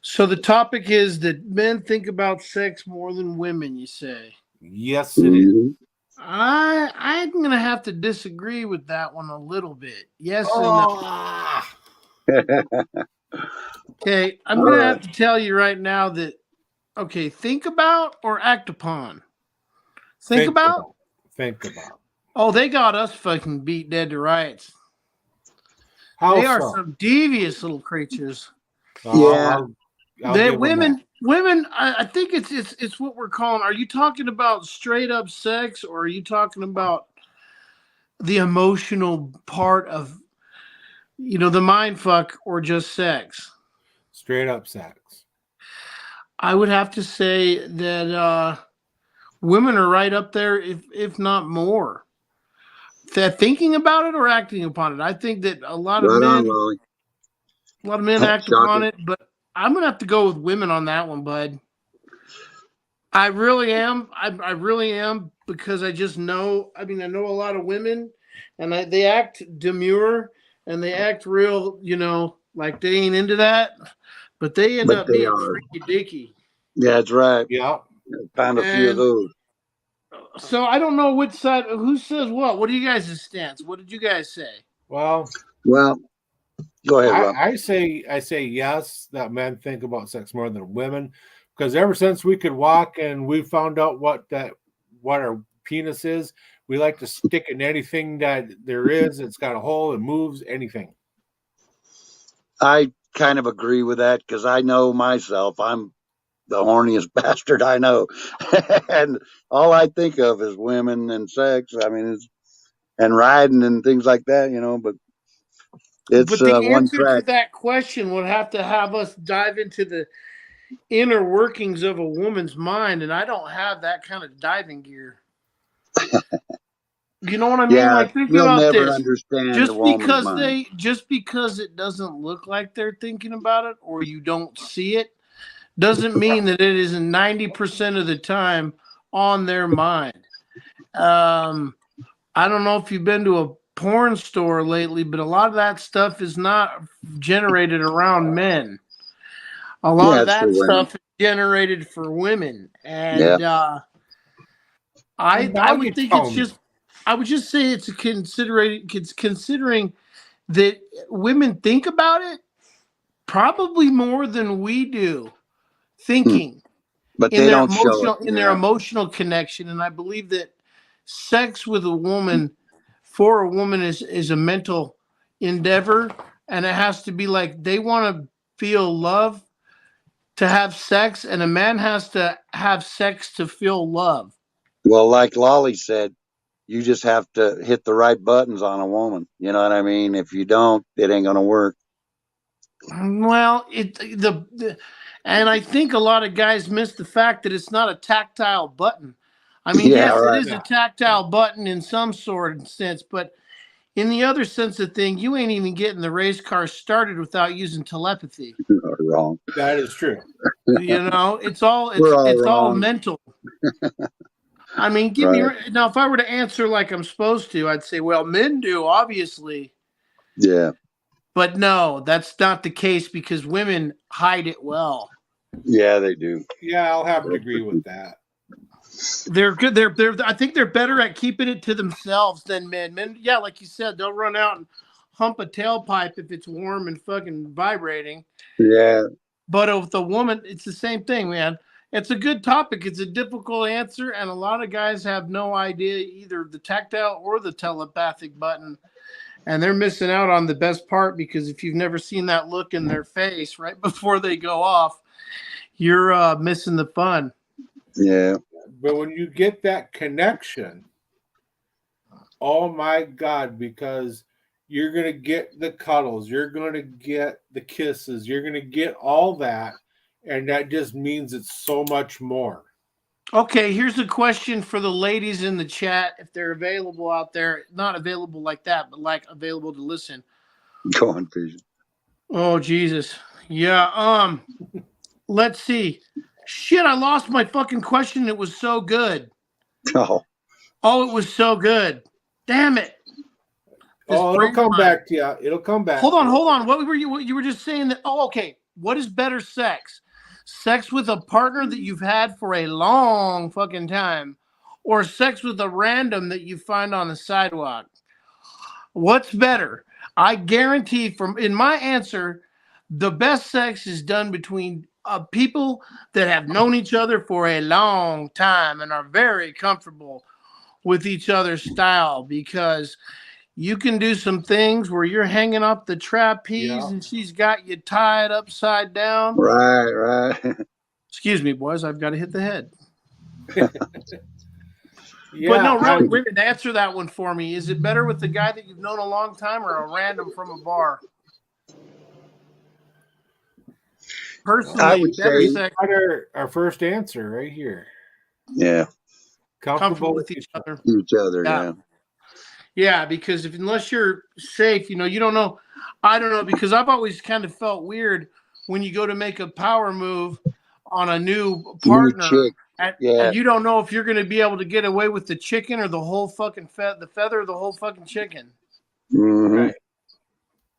So the topic is that men think about sex more than women. You say? Yes, it is. Mhm. I'm gonna have to disagree with that one a little bit. Yes and no. Ah! Okay, I'm gonna have to tell you right now that okay, think about or act upon. Think about. Think about. Oh, they got us fucking beat dead to rights. How They are so? some devious little creatures. Yeah. I'll They give 'em that. women. I think it's what we're calling. Are you talking about straight up sex, or are you talking about the emotional part of the mind fuck, or just sex? Straight up sex. I would have to say that women are right up there, if not more. That thinking about it or acting upon it. I think that a lot of Right on, men, Lolly. act upon Shocking. it, but I'm gonna have to go with women on that one, bud. I really am. I really am because I just know. I mean, I know a lot of women, and they act demure and they act real. Like they ain't into that, but they end But up they being are. freaky dicky. Yeah, that's right. Yeah. Found a few of And those. so I don't know which side. Who says what? What are you guys' stance? What did you guys say? Well, Well, go ahead, Rob. I say yes that men think about sex more than women because ever since we could walk and we found out what our penis is, we like to stick in anything that there is. It's got a hole, it moves, anything. I kind of agree with that because I know myself. I'm the horniest bastard I know. And all I think of is women and sex. I mean, and riding and things like that, but it's But the one answer to track. that question would have to have us dive into the inner workings of a woman's mind, and I don't have that kind of diving gear. You know what I mean? Yeah, Like, think you'll about never this. understand a woman's mind. Just because it doesn't look like they're thinking about it, or you don't see it, doesn't mean that it isn't 90% of the time on their mind. I don't know if you've been to a porn store lately, but a lot of that stuff is not generated around men. A lot Yeah, of it's for that women. stuff is generated for women, and Yeah. I would think it's just. I would just say it's considering that women think about it probably more than we do. Thinking. But in they their don't show it. in their emotional connection. And I believe that sex with a woman for a woman is a mental endeavor, and it has to be like they want to feel love to have sex, and a man has to have sex to feel love. Well, like Lolly said, you just have to hit the right buttons on a woman. You know what I mean? If you don't, it ain't gonna work. Well, and I think a lot of guys miss the fact that it's not a tactile button. I mean, Yeah, yes, it right. is a tactile button in some sort of sense, but in the other sense of thing, you ain't even getting the race car started without using telepathy. Wrong. That is true. You know, it's all We're all it's all wrong. mental. I mean, Right. now if I were to answer like I'm supposed to, I'd say, well, men do obviously, Yeah. but no, that's not the case because women hide it well. Yeah, they do. Yeah, I'll have to agree with that. They're good. I think they're better at keeping it to themselves than men. Men, yeah, like you said, they'll run out and hump a tailpipe if it's warm and fucking vibrating. Yeah. But with the woman, it's the same thing, man. It's a good topic. It's a difficult answer, and a lot of guys have no idea either the tactile or the telepathic button, and they're missing out on the best part because if you've never seen that look in their face right before they go off, you're missing the fun. Yeah. But when you get that connection, oh my God, because you're going to get the cuddles, you're going to get the kisses, you're going to get all that. And that just means it's so much more. Okay, here's a question for the ladies in the chat if they're available out there. Not available like that, but like available to listen. Go on, Vision. Oh Jesus. Yeah, let's see. Shit, I lost my fucking question. It was so good. Oh. Oh, it was so good. Damn it. It'll come back to you. It'll come back. Hold on. What you were just saying that? Oh, okay. What is better sex? Sex with a partner that you've had for a long fucking time, or sex with a random that you find on the sidewalk? What's better? I guarantee in my answer, the best sex is done between people that have known each other for a long time and are very comfortable with each other's style, because you can do some things where you're hanging off the trapeze and she's got you tied upside down. Right. Excuse me, boys. I've got to hit the head. Yeah, But no, really, women, answer that one for me. Is it better with the guy that you've known a long time or a random from a bar? Personally, I would better say- sex, our first answer right here. Yeah. comfortable with each other. Each other, yeah. Yeah, because unless you're safe, you don't know. I don't know, because I've always kind of felt weird when you go to make a power move on a new partner, chick. and Yeah. you don't know if you're going to be able to get away with the chicken or the whole fucking the feather or the whole fucking chicken. Mhm.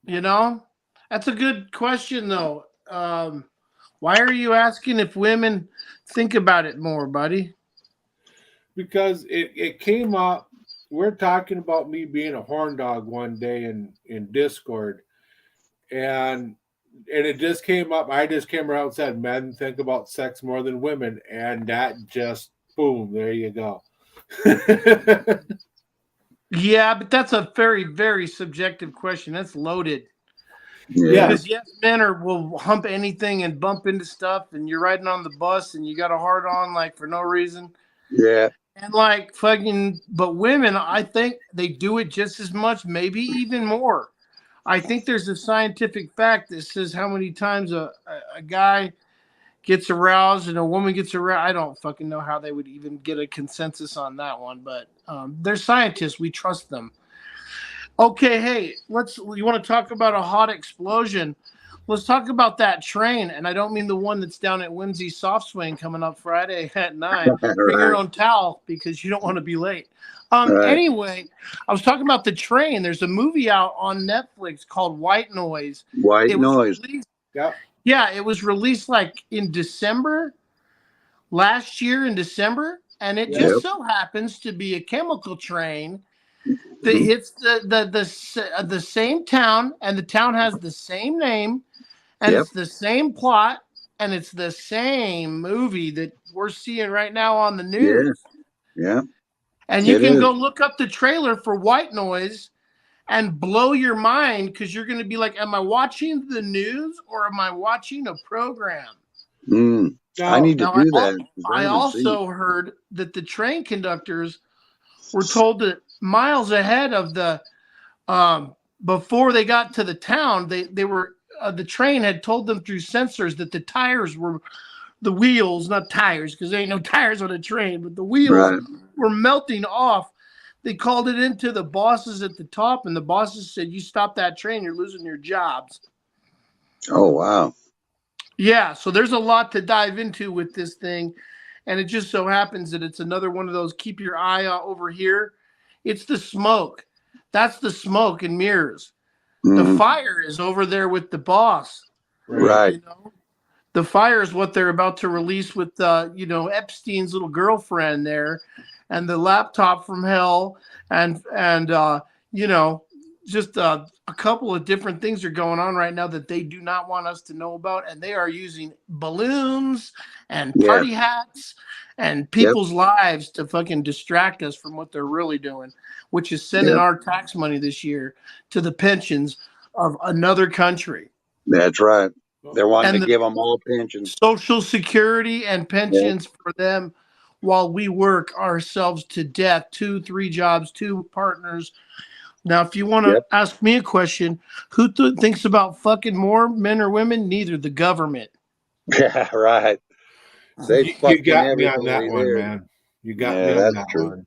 Right. That's a good question, though. Why are you asking if women think about it more, buddy? Because it came up. We're talking about me being a horn dog one day in Discord, and it just came up. I just came around and said men think about sex more than women, and that just boom, there you go. Yeah, but that's a very, very subjective question. That's loaded. Yeah. Because yes, men will hump anything and bump into stuff, and you're riding on the bus and you got a hard on like for no reason. Yeah. And like fucking, but women, I think they do it just as much, maybe even more. I think there's a scientific fact that says how many times a guy gets aroused and a woman gets aroused. I don't fucking know how they would even get a consensus on that one, but they're scientists. We trust them. Okay, hey, you want to talk about a hot explosion? Let's talk about that train. And I don't mean the one that's down at Whimsy Soft Swing coming up Friday at 9. Bring your own towel because you don't want to be late. Right. Anyway, I was talking about the train. There's a movie out on Netflix called White Noise. White It was noise. released- Yep. Yeah, it was released like in December, last year in December. And it just so happens to be a chemical train that hits the same town, and the town has the same name, and it's the same plot, and it's the same movie that we're seeing right now on the Yeah. news. Yeah. And you It can is. go look up the trailer for White Noise and blow your mind because you're going to be like, am I watching the news or am I watching a program? I Now, need to Now, do that. 'Cause I I haven't seen it. also heard that the train conductors were told that miles ahead of the before they got to the town, they were the train had told them through sensors that the tires were the wheels, not tires, because there ain't no tires on a train, but the wheels Right. were melting off. They called it into the bosses at the top, and the bosses said, "You stop that train, you're losing your jobs." Oh, wow. Yeah, so there's a lot to dive into with this thing, and it just so happens that it's another one of those keep your eye over here. It's the smoke. That's the smoke and mirrors. The Mhm. fire is over there with the boss. Right. You know, the fire is what they're about to release with Epstein's little girlfriend there, and the laptop from hell, and just a couple of different things are going on right now that they do not want us to know about, and they are using balloons and Yeah. party hats and people's lives to fucking distract us from what they're really doing, which is sending Yep. our tax money this year to the pensions of another country. That's right. They're wanting And to the give them all pensions. Social Security and pensions for them while we work ourselves to death, 2, 3 jobs, 2 partners. Now, if you want to Yep. ask me a question, who thinks about fucking more men or women? Neither. The government. Yeah, right. They you fucking got me on that everybody one, there. man. You got Yeah, me on that's that true. one.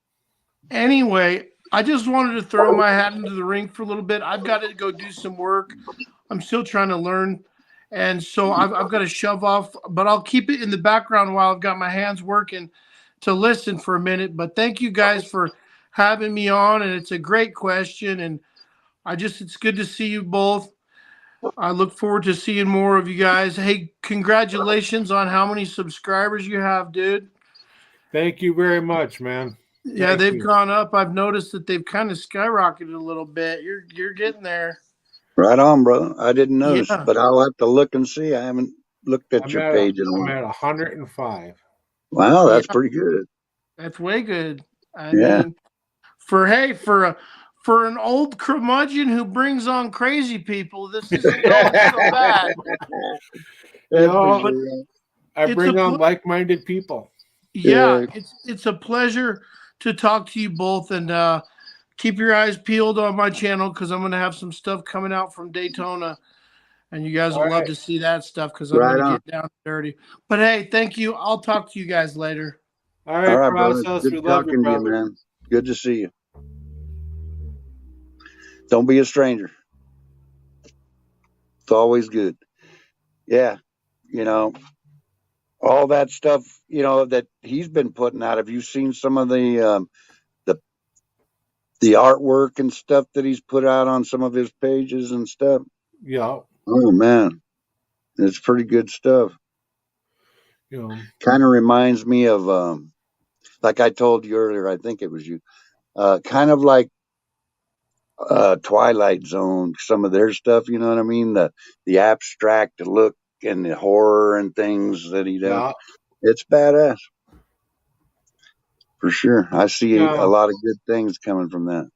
Anyway, I just wanted to throw my hat into the ring for a little bit. I've got to go do some work. I'm still trying to learn. And so I've got to shove off, but I'll keep it in the background while I've got my hands working to listen for a minute. But thank you guys for having me on. And it's a great question. And it's good to see you both. I look forward to seeing more of you guys. Hey, congratulations on how many subscribers you have, dude. Thank you very much, man. Yeah, Thank they've you. gone up. I've noticed that they've kind of skyrocketed a little bit. You're getting there. Right on, bro. I didn't notice, Yeah. but I'll have to look and see. I haven't looked at your page in a I'm while. at 105. Wow, that's Yeah. pretty good. That's way good. I Yeah. mean, for an old curmudgeon who brings on crazy people, this isn't going so bad. You know, That's for sure. I It's bring a on pl- like-minded people. Yeah, Yeah. it's a pleasure to talk to you both, and keep your eyes peeled on my channel because I'm gonna have some stuff coming out from Daytona, and you guys will All love right. to see that stuff because I'm Right gonna on. get down and dirty. But hey, thank you. I'll talk to you guys later. All All right, right, brother. process. Good We love you, talking to you, brother. man. Good to see you. Don't be a stranger. It's always good. Yeah. You know, all that stuff, that he's been putting out. Have you seen some of the the artwork and stuff that he's put out on some of his pages and stuff? Yeah. Oh man, it's pretty good stuff. You know, Kind of reminds me of like I told you earlier, I think it was you. Kind of like Twilight Zone, some of their stuff, you know what I mean? The abstract look and the horror and things that he does. yeah. It's badass. For sure. I see a Yeah. lot of good things coming from that.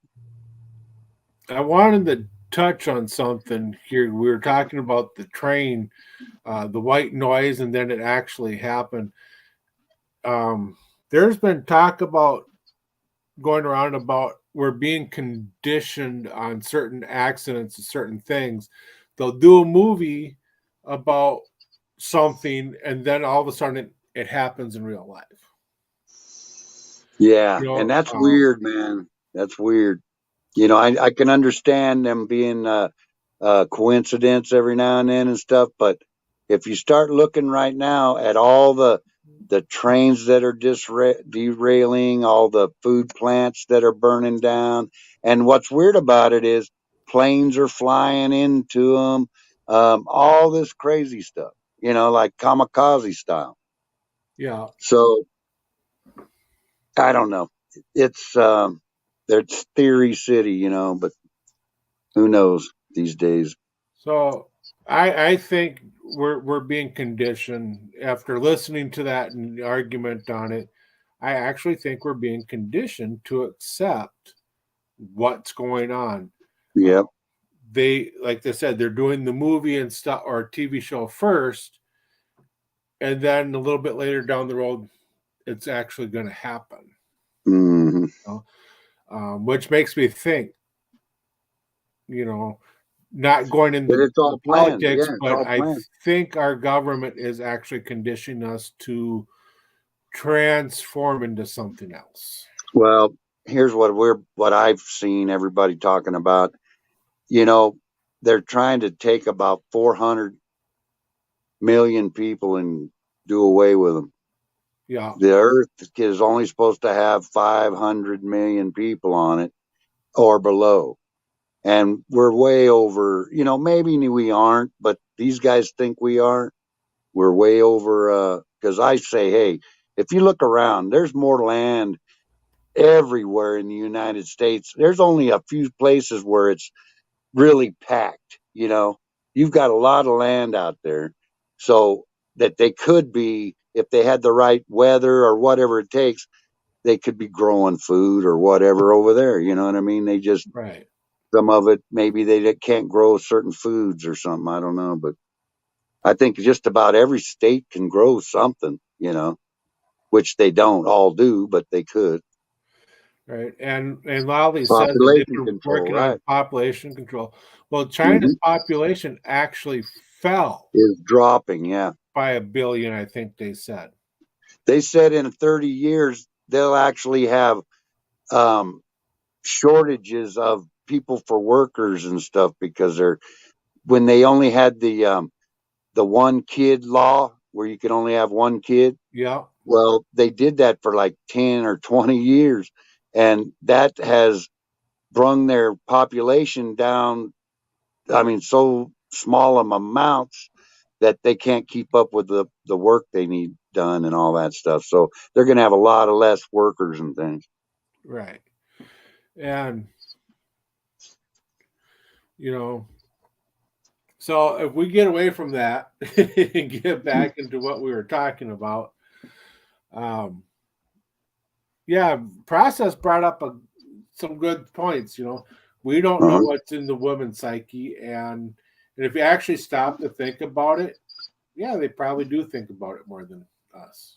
I wanted to touch on something here. We were talking about the train, the white noise, and then it actually happened. There's been talk about going around about we're being conditioned on certain accidents and certain things. They'll do a movie about something, and then all of a sudden it happens in real life. Yeah. You know, And that's weird, man. That's weird. I can understand them being coincidence every now and then and stuff, but if you start looking right now at all the trains that are derailing, all the food plants that are burning down, and what's weird about it is planes are flying into them, all this crazy stuff, like kamikaze style. yeah. So I don't know. It's theory city, but who knows these days? So I think we're being conditioned after listening to that and the argument on it. I actually think we're being conditioned to accept what's going on. Yep. They, like they said, they're doing the movie and stuff or TV show first, and then a little bit later down the road, it's actually going to happen. Hmm. Which makes me think, not going into But it's all the planned. politics, Yeah, it's but all I planned. think our government is actually conditioning us to transform into something else. Well, here's what I've seen everybody talking about. They're trying to take about 400 million people and do away with them. Yeah, The Earth is only supposed to have 500 million people on it or below. And we're way over, maybe we aren't, but these guys think we are. We're way over, because I say, hey, if you look around, there's more land everywhere in the United States. There's only a few places where it's really packed. You've got a lot of land out there, so that they could be, if they had the right weather or whatever it takes, they could be growing food or whatever over there. You know what I mean? They just, right. some of it, maybe they can't grow certain foods or something. I don't know, but I think just about every state can grow something, which they don't all do, but they could. Right. And Lally says that they've Population been control, working on right? population control. Well, China's population actually fell Is dropping, yeah. by 1 billion, I think they said. They said in 30 years they'll actually have shortages of people for workers and stuff because when they only had the one kid law where you could only have one kid. Yeah. Well, they did that for like 10 or 20 years, and that has brung their population down. I mean, so small amounts that they can't keep up with the work they need done and all that stuff. So they're going to have a lot of less workers and things. Right. And, so if we get away from that and get back into what we were talking about, Process brought up some good points. We don't know what's in the woman's psyche, and if you actually stop to think about it, yeah, they probably do think about it more than us.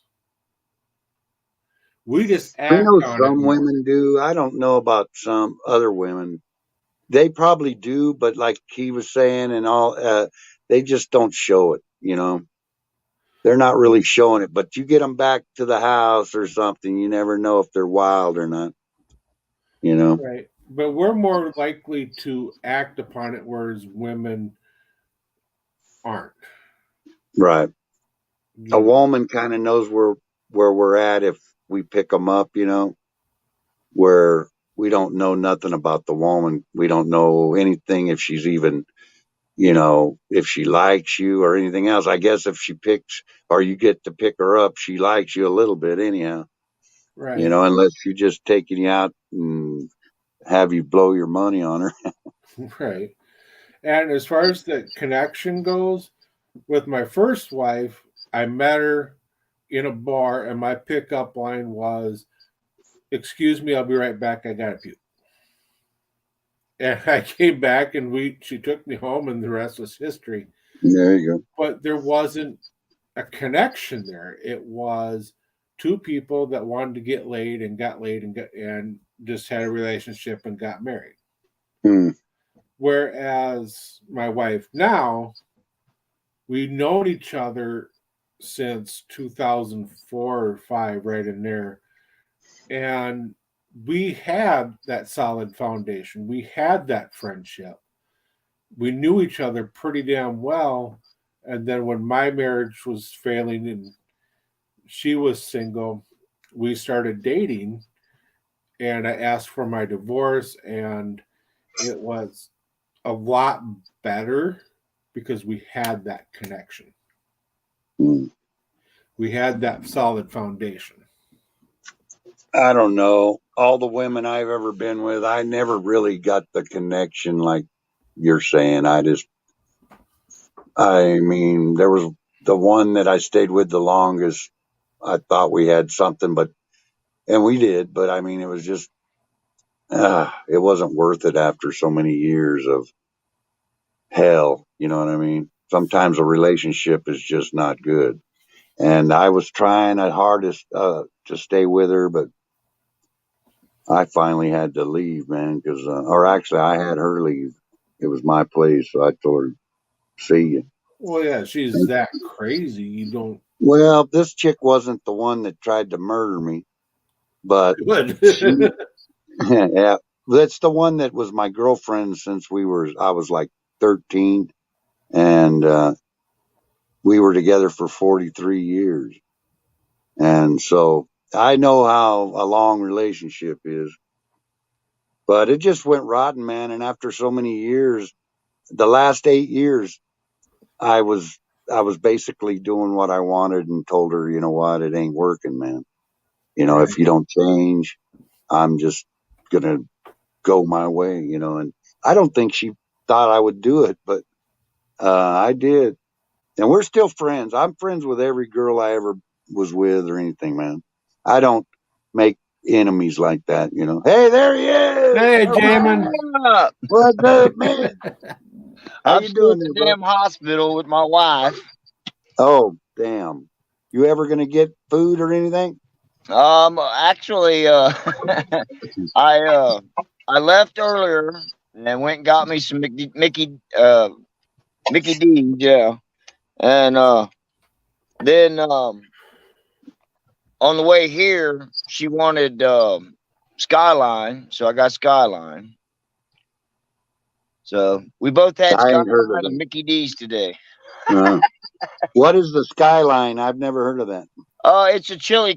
We just I act know on it some more. women do. I don't know about some other women. They probably do, but like he was saying and all, they just don't show it, They're not really showing it, but you get them back to the house or something, you never know if they're wild or not, Right. But we're more likely to act upon it, whereas women aren't. Right. You A know? woman kind of knows where we're at if we pick them up, where we don't know nothing about the woman. We don't know anything if she's even, if she likes you or anything else. I guess if she picks or you get to pick her up, she likes you a little bit anyhow, Right. unless she's just taking you out and have you blow your money on her. Right. And as far as the connection goes, with my first wife, I met her in a bar, and my pickup line was, "Excuse me, I'll be right back. I got to puke." And I came back, and she took me home, and the rest was history. There you go. But there wasn't a connection there. It was two people that wanted to get laid and got laid and just had a relationship and got married. Hmm. Whereas my wife now, we've known each other since 2004 or 5, right in there. And we had that solid foundation. We had that friendship. We knew each other pretty damn well. And then when my marriage was failing and she was single, we started dating, and I asked for my divorce, and it was a lot better because we had that connection. Hmm. We had that solid foundation. I don't know. All the women I've ever been with, I never really got the connection like you're saying. I just, I mean, there was the one that I stayed with the longest. I thought we had something, and we did, but I mean, it was just, it wasn't worth it after so many years of hell. You know what I mean? Sometimes a relationship is just not good. And I was trying at hardest to stay with her, but I finally had to leave, man. Because, or actually, I had her leave. It was my place, so I told her, "See you." Well, yeah, she's that crazy. You don't. Well, this chick wasn't the one that tried to murder me, but Good. she, yeah, that's the one that was my girlfriend since I was like 13, and we were together for 43 years. And so I know how a long relationship is, but it just went rotten, man. And after so many years, the last 8 years, I was, I was basically doing what I wanted and told her, you know what, it ain't working, man. Right. If you don't change, I'm just going to go my way, and I don't think she thought I would do it, but, I did. And we're still friends. I'm friends with every girl I ever was with or anything, man. I don't make enemies like that. Hey, there he is. Hey, All Jamin. right. What's up, man? How I'm you still doing at the there, bro? damn hospital with my wife. Oh, damn. You ever going to get food or anything? Actually, I uh, I left earlier and went and got me some Mickey D's, yeah, and then on the way here, she wanted Skyline, so I got Skyline. So we both had I ain't heard Skyline of and Mickey D's today. that. What is the Skyline? I've never heard of that. It's a chili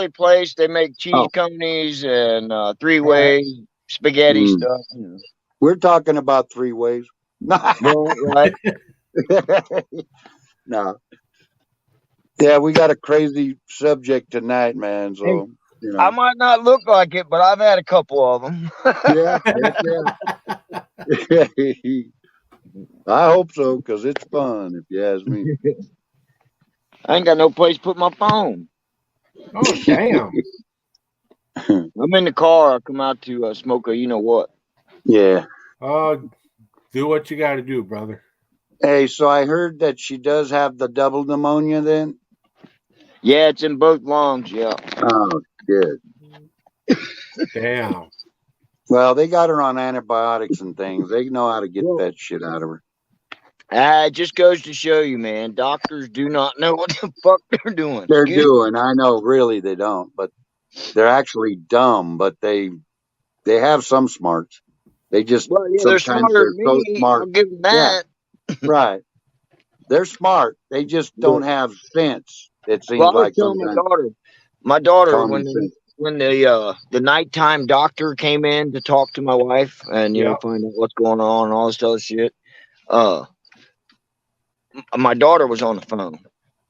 place. They make cheese Oh, companies and three way spaghetti mm. stuff. We're talking about three ways. Right. No. Yeah, we got a crazy subject tonight, man. Hey, So, I might not look like it, but I've had a couple of them. yeah, yeah. I hope so, because it's fun, if you ask me. I ain't got no place to put my phone. Oh, damn. I'm in the car. I come out to smoke a you know what. Yeah. Do what you got to do, brother. Hey, so I heard that she does have the double pneumonia then? Yeah, it's in both lungs. Yeah. Oh, good. Damn. Well, they got her on antibiotics and things. They know how to get Well, that shit out of her. it just goes to show you, man. Doctors do not know what the fuck they're doing. They're Excuse me. doing. I know, really, they don't, but they're actually dumb, but they have some smarts. They just, Well, yeah, they're sometimes smarter they're than so me. I'll smart. give them Yeah, that. right. They're smart. They just But, don't have sense. It well, seems I was like telling sometimes my daughter common sense. when the nighttime doctor came in to talk to my wife and Yep. find out what's going on and all this other shit. My daughter was on the phone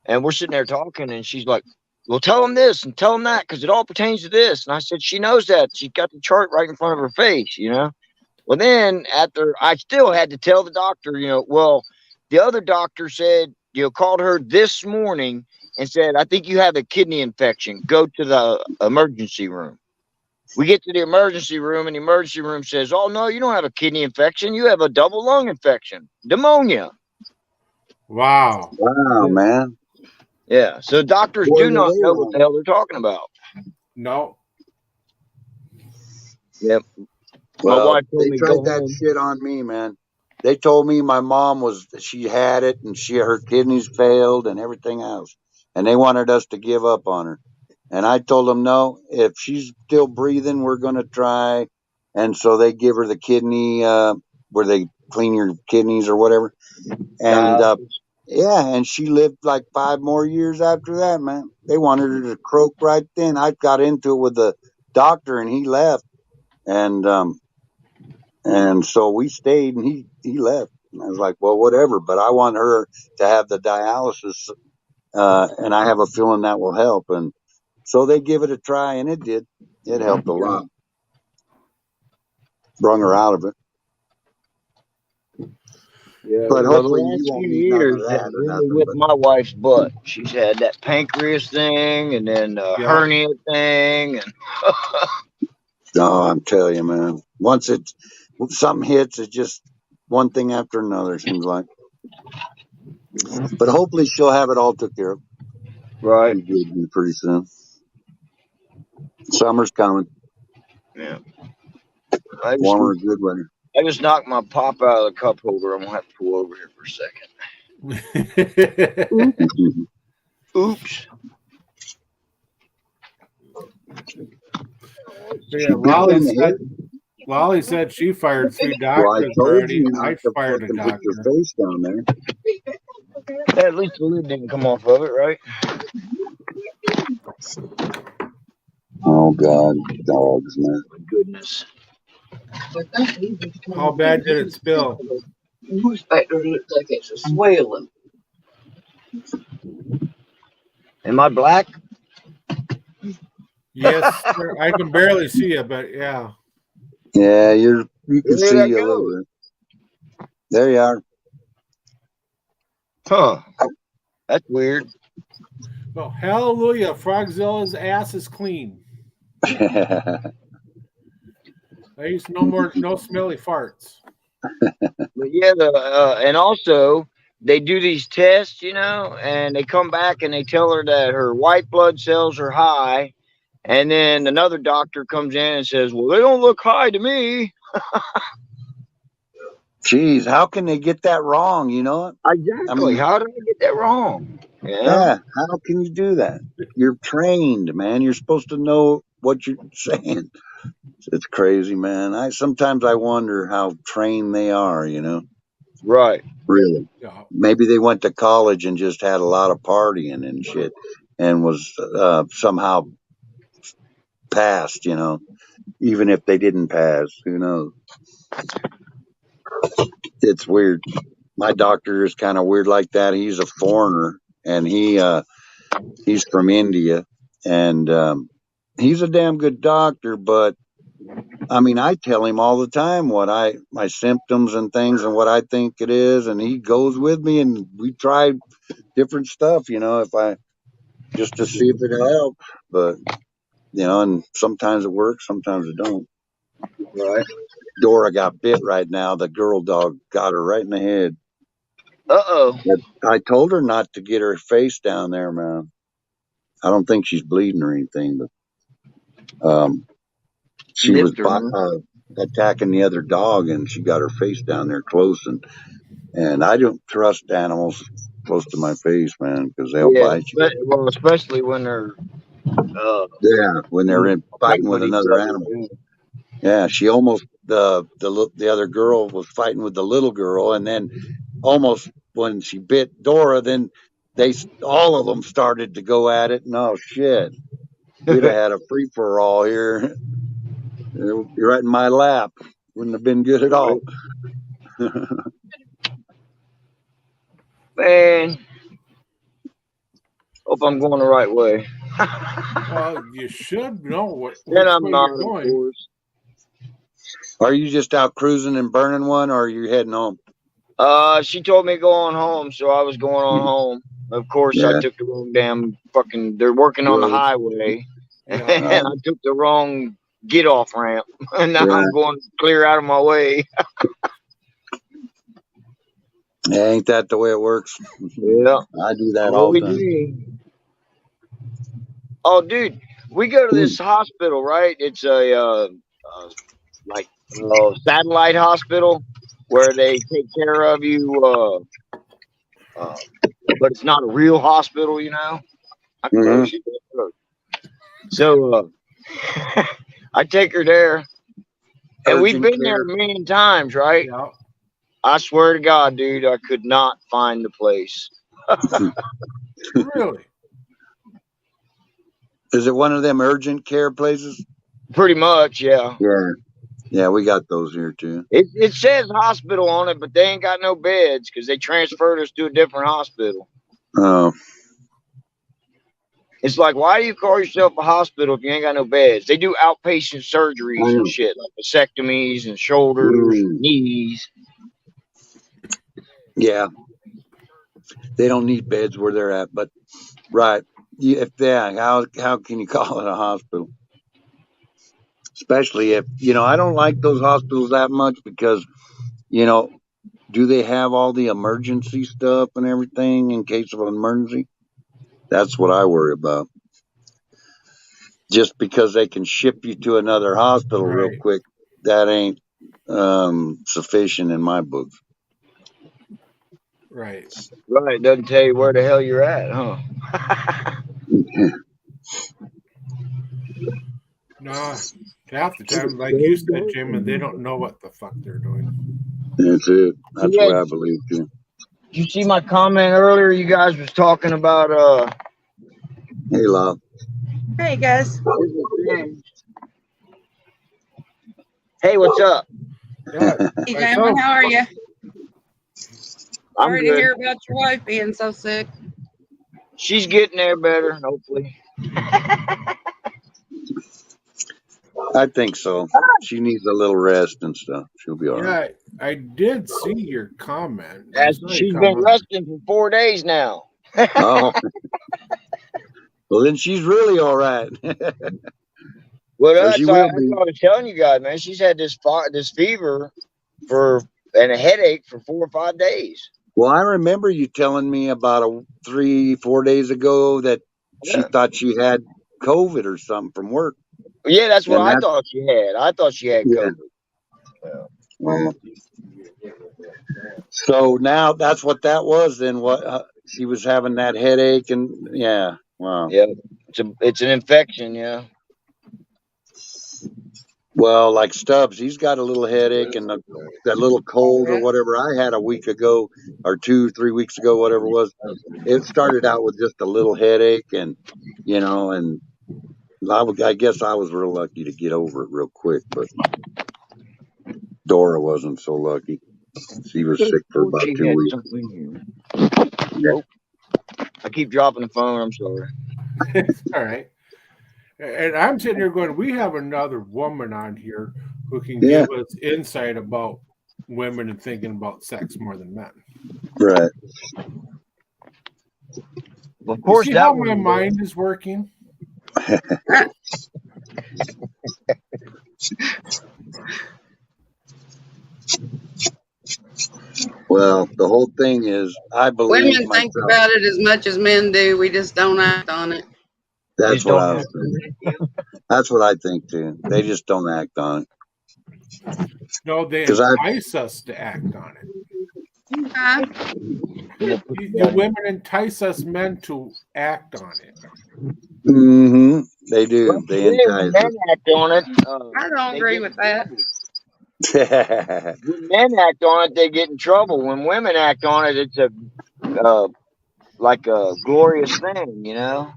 and we're sitting there talking and she's like, well, tell him this and tell him that because it all pertains to this. And I said, she knows that. She's got the chart right in front of her face. Well, then after I still had to tell the doctor, well, the other doctor said, called her this morning and said, I think you have a kidney infection. Go to the emergency room. We get to the emergency room and the emergency room says, oh, no, you don't have a kidney infection. You have a double lung infection, pneumonia. Wow. Wow, man. Yeah. So doctors Boy, do are not they know what wrong. the hell they're talking about. No. Yep. My Well, wife told they me to tried go that home. shit on me, man. They told me my mom she had it and her kidneys failed and everything else. And they wanted us to give up on her. And I told them, no, if she's still breathing, we're going to try. And so they give her the kidney, where they clean your kidneys or whatever. And, yeah, and she lived like 5 more years after that, man. They wanted her to croak right then. I got into it with the doctor and he left. And so we stayed and he left. And I was like, well, whatever, but I want her to have the dialysis. And I have a feeling that will help. And so they give it a try and it did. It helped a lot. Brung her out of it. Yeah, But well, the hopefully you last won't few need none of years that have or really nothing. whipped But my wife's butt. She's had that pancreas thing and then Yeah. hernia thing, and no, I'm telling you, man. Once something hits, it's just one thing after another. It seems like. But hopefully she'll have it all took care of. right. Be good here pretty soon. Summer's coming. Yeah. Warmer, good weather. I just knocked my pop out of the cup holder. I'm gonna have to pull over here for a second. Oops. Yeah, Lolly said she fired 3 Well, I doctors told already. you I not to fired a fucking put your doctor. face down there. At least the lid didn't come off of it, right? Oh God, dogs, man. My goodness. How bad did it spill? Newspaper looks like it's a swelling. Am I black? Yes, sir. I can barely see you, but yeah. Yeah, you can There see that you a little goes. bit. There you are. Huh. That's weird. Well, hallelujah. Frogzilla's ass is clean. I used no smelly farts. But yeah, and also they do these tests, and they come back and they tell her that her white blood cells are high, and then another doctor comes in and says, "Well, they don't look high to me." Jeez, how can they get that wrong? You know? Exactly. I mean, How did I get that wrong? yeah, how can you do that? You're trained, man. You're supposed to know what you're saying. It's crazy, man. Sometimes I wonder how trained they are, Right. Really. Yeah. Maybe they went to college and just had a lot of partying and shit and was somehow passed, even if they didn't pass, who knows? It's weird. My doctor is kind of weird like that. He's a foreigner and he's from India and he's a damn good doctor, but I mean, I tell him all the time my symptoms and things and what I think it is, and he goes with me and we try different stuff, if I just to see if it helps. But and sometimes it works, sometimes it don't. Right. Dora got bit right now. The girl dog got her right in the head. Uh-oh. I told her not to get her face down there, man. I don't think she's bleeding or anything, but she was Nipped her. attacking the other dog, and she got her face down there close. And I don't trust animals close to my face, man, because they'll bite you. Well, especially when they're Yeah, when they're fighting with each another other. animal. Yeah, she almost the other girl was fighting with the little girl, and then almost when she bit Dora, then all of them started to go at it. No shit, we'd have had a free for all here. You're right in my lap. Wouldn't have been good at all. Man, hope I'm going the right way. Well, you should know which Then I'm way not, you're of going. course. Are you just out cruising and burning one, or are you heading home? She told me to go on home, so I was going on home. Of course, I Yeah. took the wrong damn fucking. They're working on the Road. highway, Yeah. and I took the wrong get off ramp, and now Yeah. I'm going clear out of my way. Ain't that the way it works? Yeah. I do that all the time. do. Oh, dude, we go to this hospital, right? It's a satellite hospital where they take care of you, but it's not a real hospital, I can barely see that. So I take her there, and we've Urgent been there care. a million times, right? Yeah. I swear to God, dude, I could not find the place. Really? Is it one of them urgent care places? Pretty much, yeah. Yeah. Yeah, we got those here too. It says hospital on it, but they ain't got no beds because they transferred us to a different hospital. Oh. It's like, why do you call yourself a hospital if you ain't got no beds? They do outpatient surgeries and shit, like vasectomies and shoulders, knees. Yeah, they don't need beds where they're at, but right. How can you call it a hospital? Especially if, I don't like those hospitals that much because, you know, do they have all the emergency stuff and everything in case of an emergency? That's what I worry about. Just because they can ship you to another hospital real Right. quick, that ain't sufficient in my books. Right. Right, doesn't tell you where the hell you're at, huh? No, half the time, like you said, Jim, and they don't know what the fuck they're doing. That's it. That's Yeah, what I believe too. did you see my comment earlier? You guys was talking about Hey, love. Hey guys. Hey, what's up? Yeah, Hey myself, gentlemen, how are you? I'm Sorry to good. hear about your wife being so sick. She's getting there better, hopefully. I think so. She needs a little rest and stuff. She'll be all right. yeah, I did see your comment. I saw your She's been comment. resting for 4 days now. Oh, well, then she's really all right. Well, Or she that's will what be. I was telling you guys, man. She's had this fever and a headache for 4 or 5 days. Well, I remember you telling me about 3-4 days ago that she Yeah, thought she had COVID or something from work. yeah, that's what And I that, thought she had. I thought she had yeah. COVID. Well, so now that's what that was. Then what? She was having that headache, and yeah. Wow. Yeah, it's an infection. Yeah. Well, like Stubbs, he's got a little headache and that little cold or whatever I had a week ago or 2-3 weeks ago, whatever it was. It started out with just a little headache, and and I guess I was real lucky to get over it real quick, but Dora wasn't so lucky. She was sick for about She 2 had weeks. something here. Oh, I keep dropping the phone. I'm sorry. It's all right. And I'm sitting here going, we have another woman on here who can Yeah, give us insight about women and thinking about sex more than men. right. Well, of You course, see that how my one. mind is working? Well, the whole thing is, I believe Women think myself. about it as much as men do. We just don't act on it. That's Just what don't I have was thinking. That's what I think too. They just don't act on it. No, they 'Cause entice us to act on it. Huh? The women entice us men to act on it. They do. Well, They today when entice men act on it, I don't they agree get with in that. trouble. us. When men act on it, they get in trouble. When women act on it, it's like a glorious thing, you know.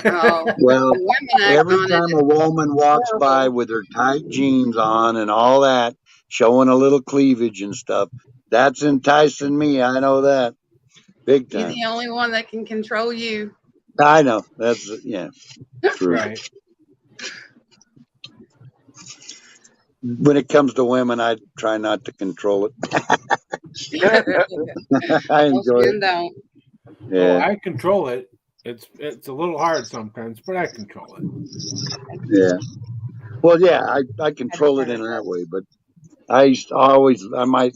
Oh, Well, when women act every on it, time a woman it's walks by horrible. with her tight jeans on and all that, showing a little cleavage and stuff, that's enticing me. I know that. Big You're time. the only one that can control you. I know. That's, true. Right. When it comes to women, I try not to control it. I Most enjoy it. men don't. Oh, Yeah. I control it. It's a little hard sometimes, but I control it. Yeah. Well, yeah, I control it in that way, but I might,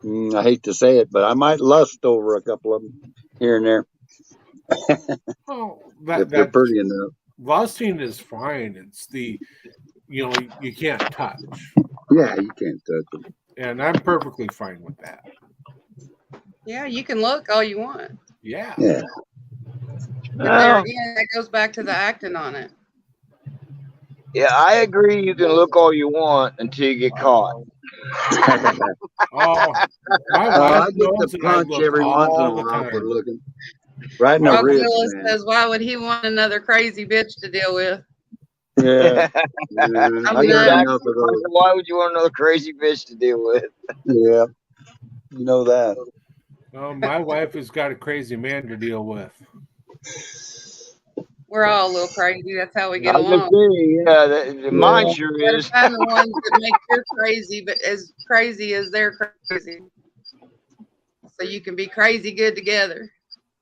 I hate to say it, but I might lust over a couple of them here and there Oh, if they're that's pretty enough. lusting is fine. It's you can't touch, Yeah, you can't touch them. and I'm perfectly fine with that. Yeah, you can look all you want. Yeah. Yeah. But there again, that goes back to the acting on it. Yeah, I agree. You can look all you want until you get caught. Oh, my I wife get knows the that I punch look every once in a all the while for time. looking. Right in the Rock wrist, Willis man. says, "Why would he want another crazy bitch to deal with?" Yeah. I I'm got not. enough of those. Why would you want another crazy bitch to deal with? Yeah. You know that. Oh, my wife has got a crazy man to deal with. We're all a little crazy. That's how we get I was gonna along. say, yeah, mine sure You gotta is. find the ones that make you crazy, but as crazy as they're crazy. So so you can be crazy good together.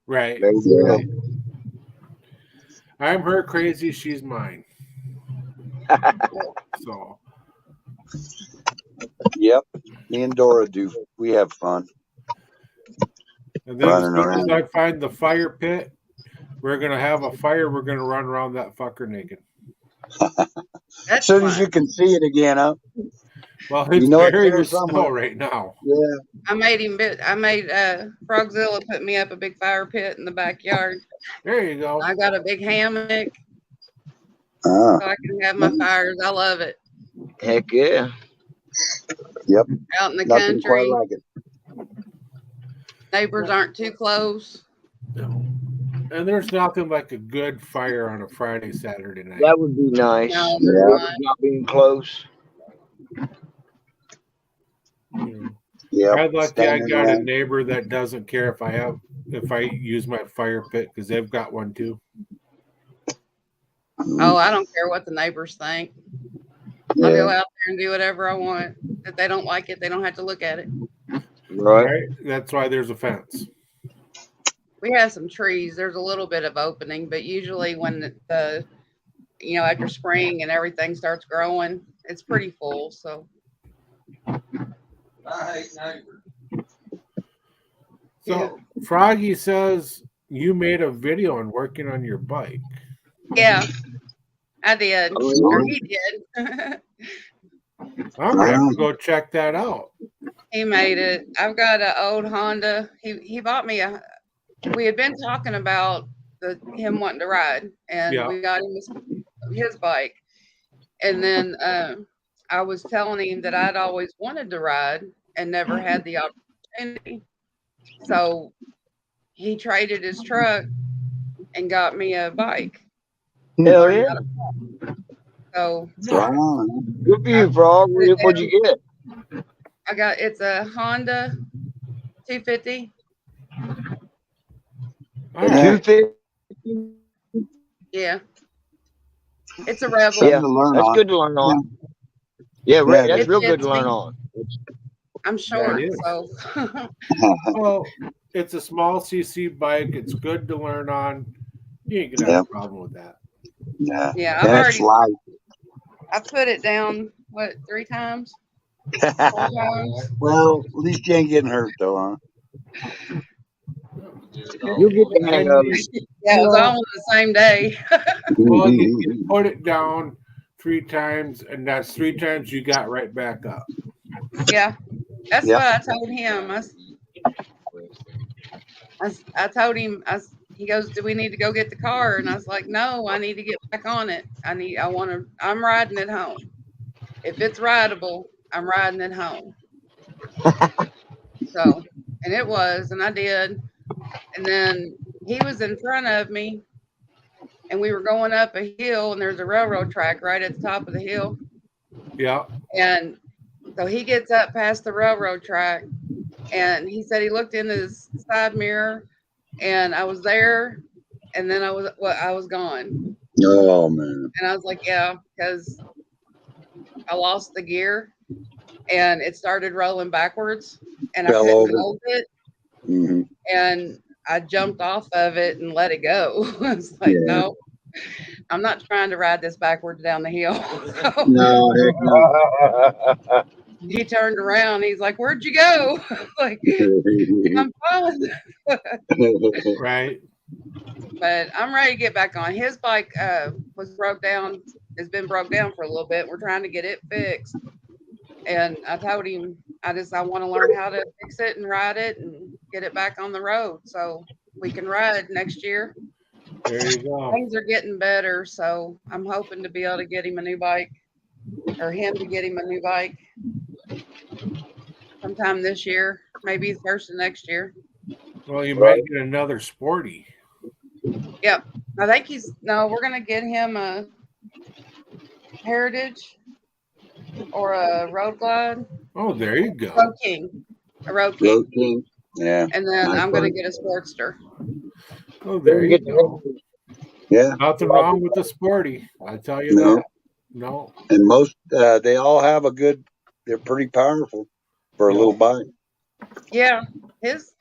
Right. There you go. Right. I'm her crazy, she's mine. So Yep. Me and Dora do. We have fun. and then as Running soon as around. I find the fire pit, we're gonna have a fire, we're gonna run around that fucker naked. As That's soon as fun. you can see it again, huh? Well, it's You know it's buried there with snow somewhere. right now. Yeah. I made Frogzilla put me up a big fire pit in the backyard. There you go. I got a big hammock Ah. so I can have my fires. I love it. Heck yeah. Yep. Out in the Nothing quite country, like it. neighbors aren't too close. No. And there's nothing like a good fire on a Friday, Saturday night. That would be nice. No, Yeah. they're not. Not being close. You know. Yep. I'm lucky I Standing got a around. neighbor that doesn't care if I use my fire pit because they've got one too. Oh, I don't care what the neighbors think. I'll go out there and do whatever I want. If they don't like it, they don't have to look at it. Right. Right? That's why there's a fence. We have some trees. There's a little bit of opening, but usually when the after spring and everything starts growing, it's pretty full. So So Froggy says you made a video on working on your bike. yeah, I did. Oh, Or yeah. he did. I'm gonna have to go check that out. He made it. I've got an old Honda. He bought me we had been talking about him wanting to ride, and Yeah. we got him his bike. And then I was telling him that I'd always wanted to ride and never had the opportunity. So he traded his truck and got me a bike. Hell yeah. So Right on. Good for you, Frog. What'd you get? it's a Honda 250. All right. 250. Yeah. It's a Rebel. Something Yeah, to learn that's on. good to learn on. Yeah, Yeah, right. That's it real good fits to learn me. on. I'm short, is. so Well, it's a small CC bike. It's good to learn on. You ain't gonna have Yep. a problem with that. Yeah. yeah, I've And it's already light. I put it down 3 times? 4 times? Well, at least you ain't getting hurt though, huh? You'll get the hang of it. Yeah, it was all on the same day. Well, you put it down 3 times, and that's 3 times you got right back up. Yeah, that's Yep. what I told him. I told him. He goes, "Do we need to go get the car?" And I was like, "No, I need to get back on it. I'm riding it home. If it's rideable, I'm riding it home." So, and it was, and I did. And then he was in front of me, and we were going up a hill, and there's a railroad track right at the top of the hill. Yeah. And so he gets up past the railroad track, and he said he looked in his side mirror, and I was there, and then I was gone. Oh man. And I was like, yeah, because I lost the gear, and it started rolling backwards, and I Fell couldn't over. hold it, Mm-hmm. and I jumped off of it and let it go. I was like, Yeah. no, I'm not trying to ride this backwards down the hill. So No, heck no. he turned around. He's like, "Where'd you go?" Like, I'm falling. Right. But I'm ready to get back on. His bike was broke down. It's been broke down for a little bit. We're trying to get it fixed. And I told him I want to learn how to fix it and ride it and get it back on the road so we can ride next year. There you go. Things are getting better, so I'm hoping to be able to get him a new bike, or him to get him a new bike sometime this year, maybe first of next year. Well, you might get another sporty. Yep. I think we're going to get him a Heritage or a Road Glide. Oh, there you go. Road King. A Road King. Road King. Yeah. And then Nice I'm going to bike. get a Sportster. Oh, there you go. Yeah. Nothing wrong with the sporty. I tell you No. that. No. And most they all have they're pretty powerful for a little bike. Yeah. His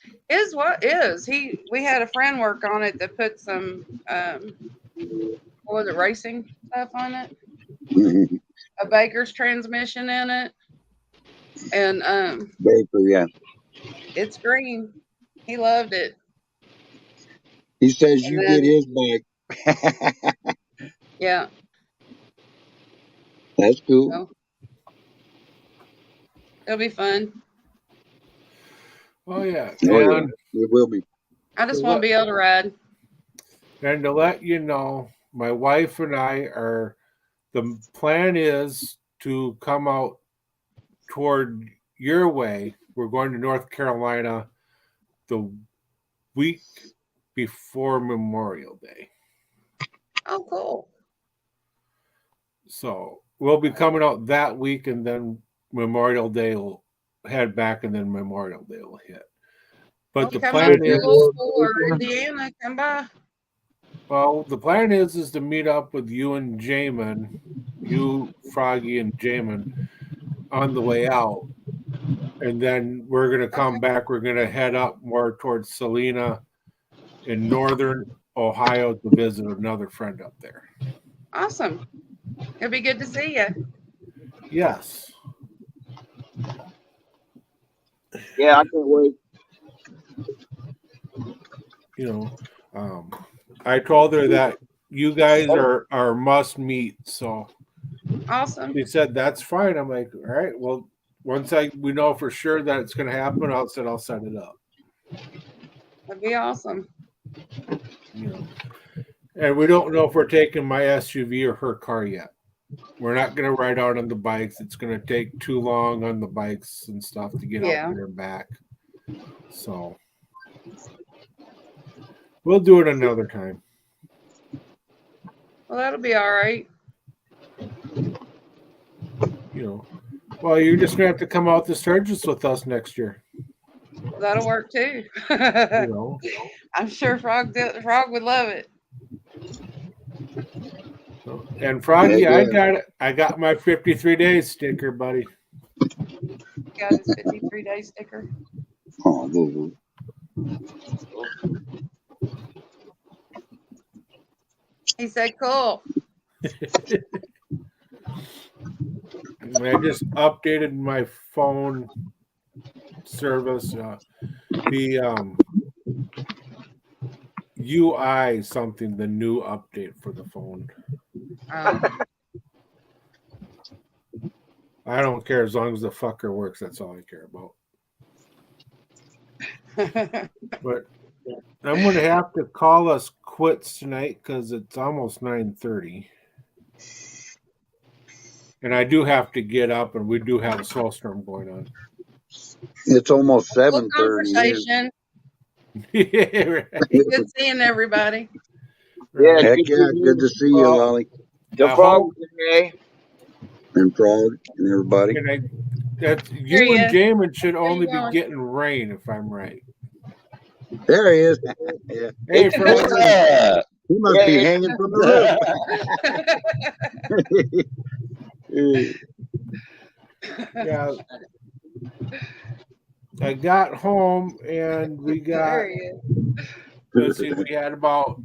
what is we had a friend work on it that put some what was it, racing stuff on it, a Baker's transmission in it, and Baker, yeah. it's green. He loved it. He says And you then get his back. yeah, That's cool. so it'll be fun. Oh yeah, Oh, yeah. and It will be. I just want to be able to ride. and to let you know, my wife and I are. The plan is to come out toward your way. We're going to North Carolina the week before Memorial Day. Oh, cool. So we'll be coming out that week, and then Memorial Day will head back, and then Memorial Day will hit. But the Come plan up to is, Louisville or Indiana. Come by. well, the plan is to meet up with you and Jamin, you, Froggy, and Jamin on the way out. And then we're going to come back. We're going to head up more towards Salina in northern Ohio to visit another friend up there. Awesome. It'll be good to see you. Yes. Yeah, I can't wait. You know, I told her that you guys are must meet. So Awesome. she said, that's fine. I'm like, all right, well, once we know for sure that it's going to happen, I'll set it up. That'd be awesome. You know, and we don't know if we're taking my SUV or her car yet. We're not going to ride out on the bikes. It's going to take too long on the bikes and stuff to get out there and back. So we'll do it another time. Well, that'll be all right. You know, well, you're just going to have to come out to Sturgis with us next year. That'll work too. You know, I'm sure Frog would love it. and Froggy, Yeah, I got my 53 days sticker, buddy. Got his 53-day sticker. Oh, boo-boo. He said, "Cool." I just updated my phone service. The UI something, the new update for the phone. I don't care as long as the fucker works. That's all I care about. But I'm gonna have to call us quits tonight because it's almost 9:30, and I do have to get up, and we do have a snowstorm going on. It's almost Cool 7:30. conversation. Yeah, right. Good seeing everybody. Yeah, Heck yeah, good to see you, Well, Lolly, The I frog hope- today. and Frog, and everybody. And that's There you he and is. Jamin should you only be going? getting rain if I'm right. There he is. Yeah. Hey, Frog. Yeah. He must Yeah, be yeah. hanging from the roof. Yeah. I got home and we got, There he is. let's see, we had about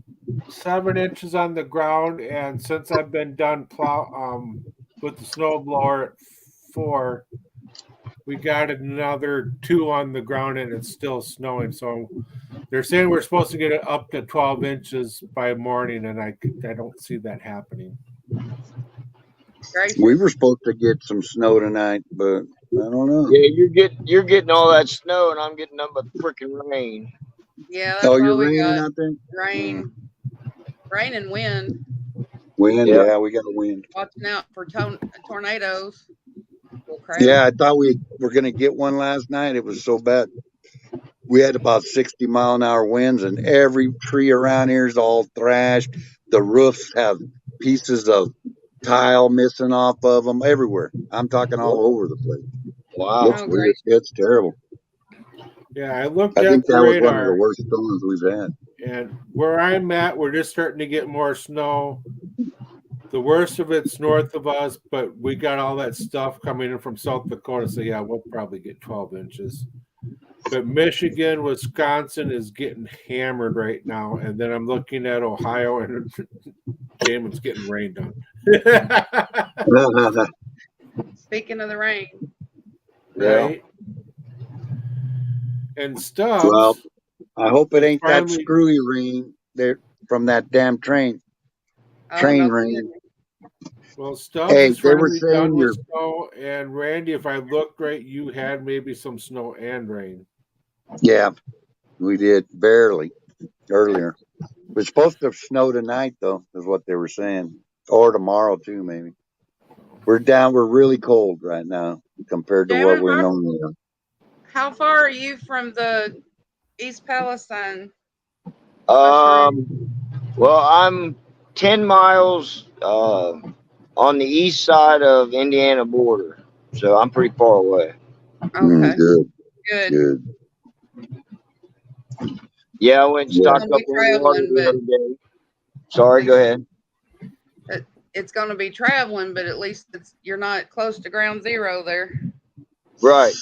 7 inches on the ground, and since I've been done with the snow blower at 4, we got another 2 on the ground, and it's still snowing. So they're saying we're supposed to get it up to 12 inches by morning, and I don't see that happening. Gracious. We were supposed to get some snow tonight, but I don't know. Yeah, you're getting all that snow, and I'm getting nothing but freaking rain. Yeah, that's Oh, all you're we raining got. out there? Rain and wind. Wind, Yeah. yeah, we got a wind. Watching out for tornadoes. Go crazy. Yeah, I thought we were going to get one last night. It was so bad. We had about 60-mile-an-hour winds, and every tree around here is all thrashed. The roofs have pieces of tile missing off of them everywhere. I'm talking all over the place. Wow. It's weird. It's terrible. Yeah, I looked I at think the that was one of the radar, worst storms we've had. and where I'm at, we're just starting to get more snow. The worst of it's north of us, but we got all that stuff coming in from South Dakota. So yeah, we'll probably get 12 inches. But Michigan, Wisconsin is getting hammered right now, and then I'm looking at Ohio, and Jamin's getting rained on. Speaking of the rain, Right? And Stubbs. Well, I hope it ain't that Finally- screwy rain there from that damn train. oh, Train no rain. kidding. Well, Stubbs Hey, is they were finally saying done with you're- snow. And Randy, if I looked right, you had maybe some snow and rain. Yeah, we did barely earlier. It's supposed to snow tonight, though, is what they were saying, or tomorrow too, maybe. We're down. We're really cold right now compared to what Jamin, we normally are. how far are you from the East Palestine? Well, I'm 10 miles on the east side of Indiana border, so I'm pretty far away. Okay, Good, good. good. Yeah, I went and Yeah. stocked I'll up be on water traveling, the but- other day. Sorry, go ahead. It's going to be traveling, but at least you're not close to ground zero there. Right.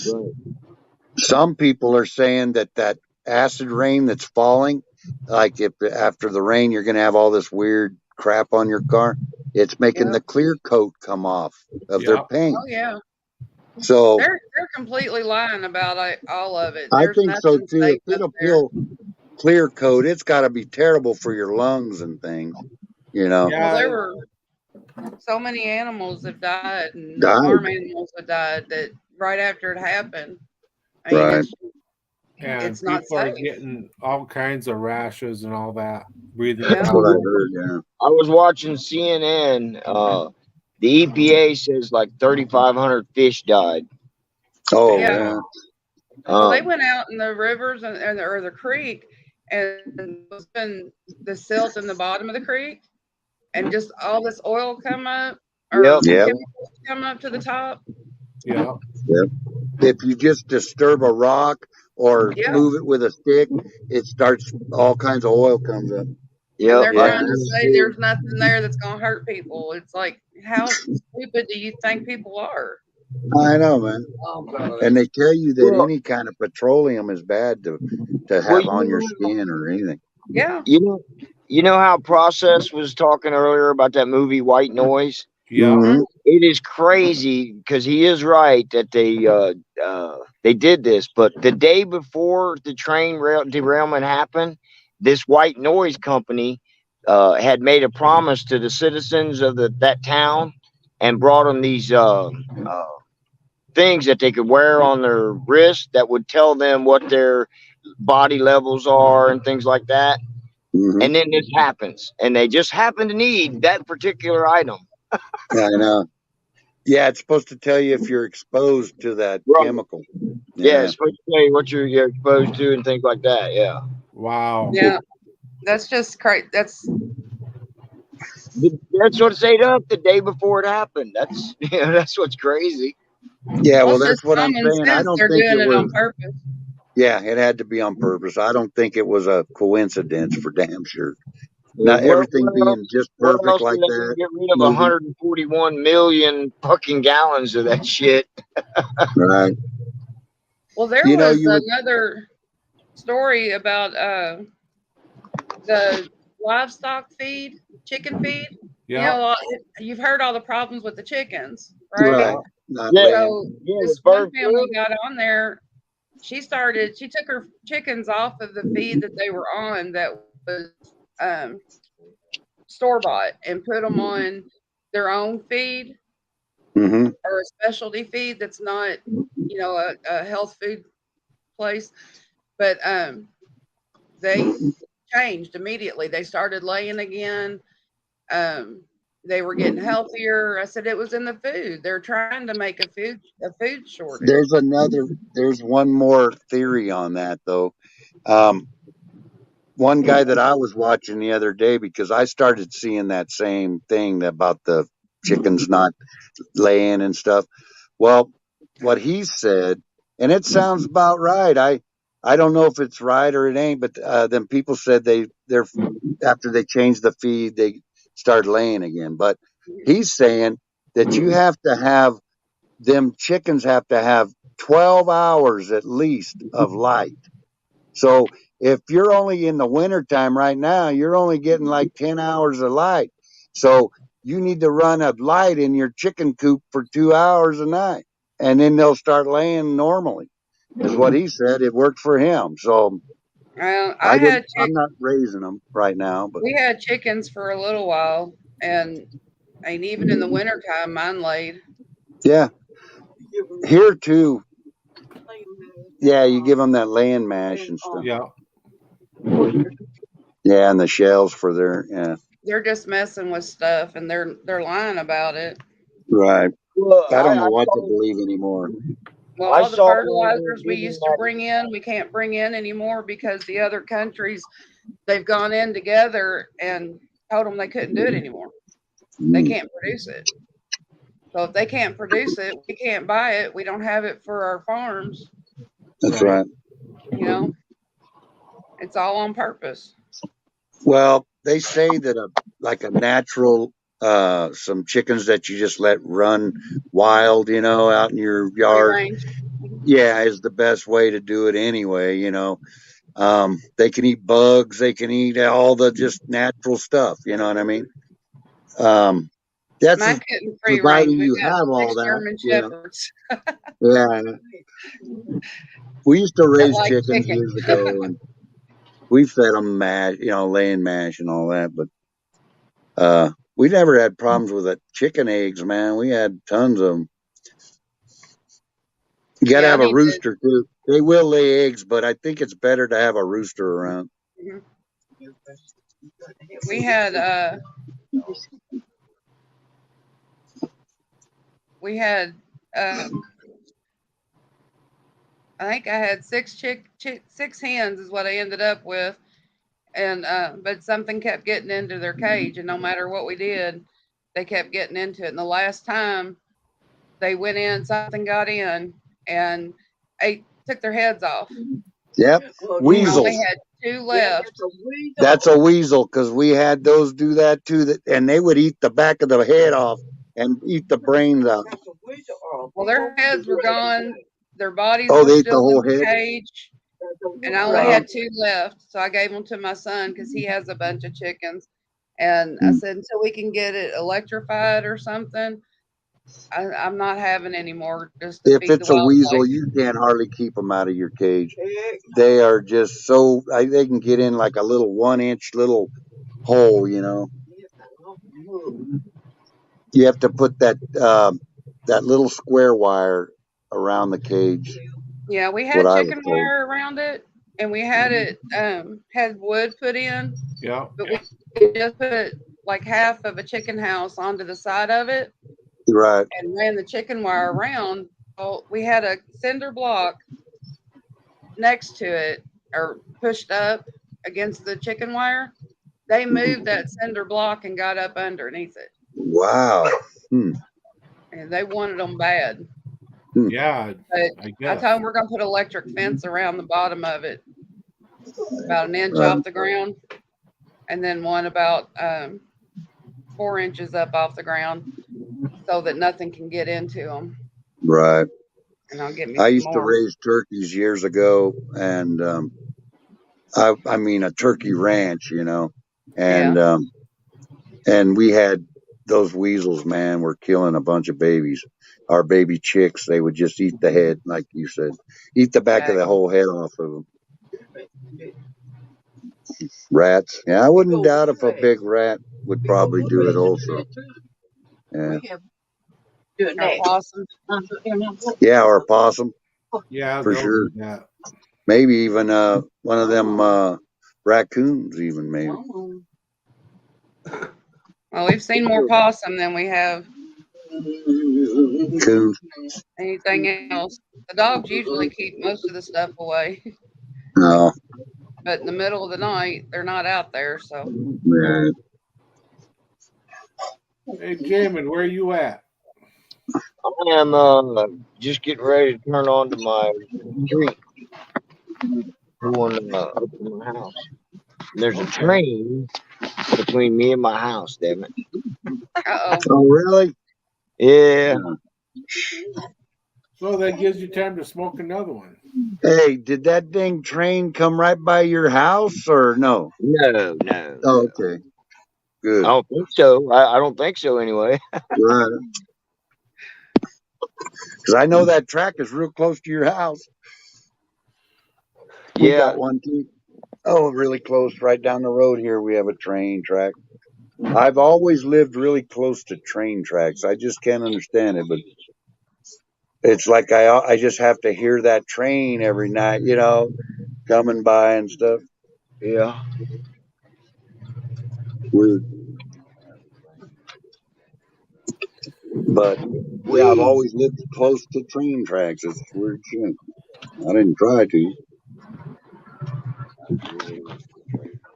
Some people are saying that acid rain that's falling, like if after the rain you're going to have all this weird crap on your car, it's making Yeah. the clear coat come off of their Yeah. paint. Oh yeah, So they're completely lying about all of it. I There's think so nothing too. safe If it'll up there. peel clear coat, it's got to be terrible for your lungs and things. You know. Yeah. Well, there were so many animals have died, and Died. farm animals have died that right after it happened. I mean, Right. And It's not people are safe. getting all kinds of rashes and all that. Breathing Yeah. That's it what I out. heard. Yeah. I was watching CNN. The EPA says like 3,500 fish died. Oh Yeah. yeah. well, they Um, went out in the rivers or the creek, and was been the silt in the bottom of the creek, and just all this oil come up or Yep. Yep. chemicals come up to the top. Yeah. If you just disturb a rock or Yeah. move it with a stick, it starts all kinds of oil comes up. And yep. they're yeah. trying to say there's nothing there that's going to hurt people. It's like, how stupid do you think people are? I know, man. And they tell you that Well- any kind of petroleum is bad to have Well, on you your know- skin or anything. Yeah. You know how Process was talking earlier about that movie White Noise? Yeah. Mhm. It is crazy because he is right that they did this, but the day before the train derailment happened, this White Noise company had made a promise to the citizens of that town and brought them these things that they could wear on their wrist that would tell them what their body levels are and things like that. Mhm. And then this happens, and they just happen to need that particular item. I know. Yeah, it's supposed to tell you if you're exposed to that Right. chemical. Yeah, it's supposed to tell you what you're exposed to and things like that. Yeah. Wow. Yeah. That's just crazy. That's That's what it's ate up the day before it happened. That's that's what's crazy. Yeah, well, it's that's just what I'm common saying. I sense. don't They're think doing it it on was. purpose. Yeah, it had to be on purpose. I don't think it was a coincidence for damn sure. Not Where- everything where else- being just where perfect else like did they that. get rid of Mhm. 141 million fucking gallons of that shit? Right. Well, there You know, was you would- another story about the livestock feed, chicken feed. Yeah. You know, you've heard all the problems with the chickens, right? Right. Not Yeah. laying. So Yeah, this with one bird family flu. got on there. She took her chickens off of the feed that they were on that was store bought and put them on their own feed Hmm. or a specialty feed that's not, a health food place. But they changed immediately. They started laying again. They were getting healthier. I said it was in the food. They're trying to make a food shortage. There's one more theory on that though. One guy that I was watching the other day, because I started seeing that same thing about the chickens not laying and stuff. Well, what he said, and it sounds about right. I don't know if it's right or it ain't, but then people said they're after they changed the feed, they start laying again. But he's saying that you have to have them chickens have to have 12 hours at least of light. So if you're only in the wintertime right now, you're only getting like 10 hours of light. So you need to run a light in your chicken coop for 2 hours a night. And then they'll start laying normally, is what he said. It worked for him. So I'm not raising them right now, but we had chickens for a little while, and even in the wintertime, mine laid. yeah, here too. Yeah, you give them that land mash and stuff. Yeah. Yeah, and the shells for their, yeah. They're just messing with stuff, and they're lying about it. Right. Well, I don't know what to believe anymore. Well, I all the saw fertilizers we one used to bring in, we can't bring in anymore because the other countries, they've gone in together and told them they couldn't do it anymore. They can't produce it. So if they can't produce it, we can't buy it. We don't have it for our farms. That's right. You know, it's all on purpose. Well, they say that like a natural, some chickens that you just let run wild, you know, out in your yard. Free range. Yeah, is the best way to do it anyway, you know. They can eat bugs, they can eat all the just natural stuff, you know what I mean? That's Mine couldn't free range. providing We you got have all 6 that. German You know? shepherds. Yeah. We used to raise like chickens chicken. years ago, and we fed them mash, you know, laying mash and all that, but we never had problems with it. Chicken eggs, man. We had tons of them. You got to Yeah, I have a need to- rooster too. They will lay eggs, but I think it's better to have a rooster around. We had I think I had 6 6 hens is what I ended up with, and but something kept getting into their cage, and no matter what we did, they kept getting into it. And the last time they went in, something got in and took their heads off. Yep, We weasels. only had 2 left. That's a weasel, because we had those do that too, and they would eat the back of the head off and eat the brains out. Well, their heads were gone. Their bodies Oh, were they ate the still whole in the head? cage. And I only had 2 left. So I gave them to my son because he has a bunch of chickens. And I said, until we can get it electrified or something, I'm not having any more. Just to If feed it's the a weasel, wildlife. you can't hardly keep them out of your cage. They are just so, they can get in like a little 1-inch little hole, you know. You have to put that little square wire around the cage. Yeah, we had What I was chicken told. wire around it, and we had it had wood put in, Yeah. but we just put like half of a chicken house onto the side of it Right. and ran the chicken wire around. Well, we had a cinder block next to it or pushed up against the chicken wire. They moved that cinder block and got up underneath it, Wow. and they wanted them bad. Yeah. But I I guess. told them we're going to put electric fence around the bottom of it, about 1 inch Right. off the ground, and then one about 4 inches up off the ground, so that nothing can get into them. Right. And I'll get me I some used to more. raise turkeys years ago, and I mean a turkey ranch, you know, and we had those weasels, man, were killing a bunch of babies. Our baby chicks, they would just eat the head, like you said, eat the back of the whole head off of them. Rats, yeah, I wouldn't doubt if a big rat would probably do it also. Yeah, Or possums. yeah, or a possum, Yeah. for they'll sure. do that. Maybe even one of them raccoons, even maybe. Well, we've seen more possum than we have Coons. anything else. The dogs usually keep most of the stuff away, No. but in the middle of the night, they're not out there. So Yeah. Hey, Jamin, where are you at? I am just getting ready to turn on to my street going up to my house. And there's a train between me and my house, damn it. uh-oh. Oh, really? Yeah. So So that gives you time to smoke another one. Hey, did that dang train come right by your house or no? No. Oh, okay. Good. I don't think so. I don't think so anyway. Right. Because I know that track is real close to your house. We Yeah. got one too. Oh, really close. Right down the road here, we have a train track. I've always lived really close to train tracks. I just can't understand it, but it's like I just have to hear that train every night, you know, coming by and stuff. Yeah. Weird. But yeah, I've always lived close to train tracks. It's weird shit. I didn't try to.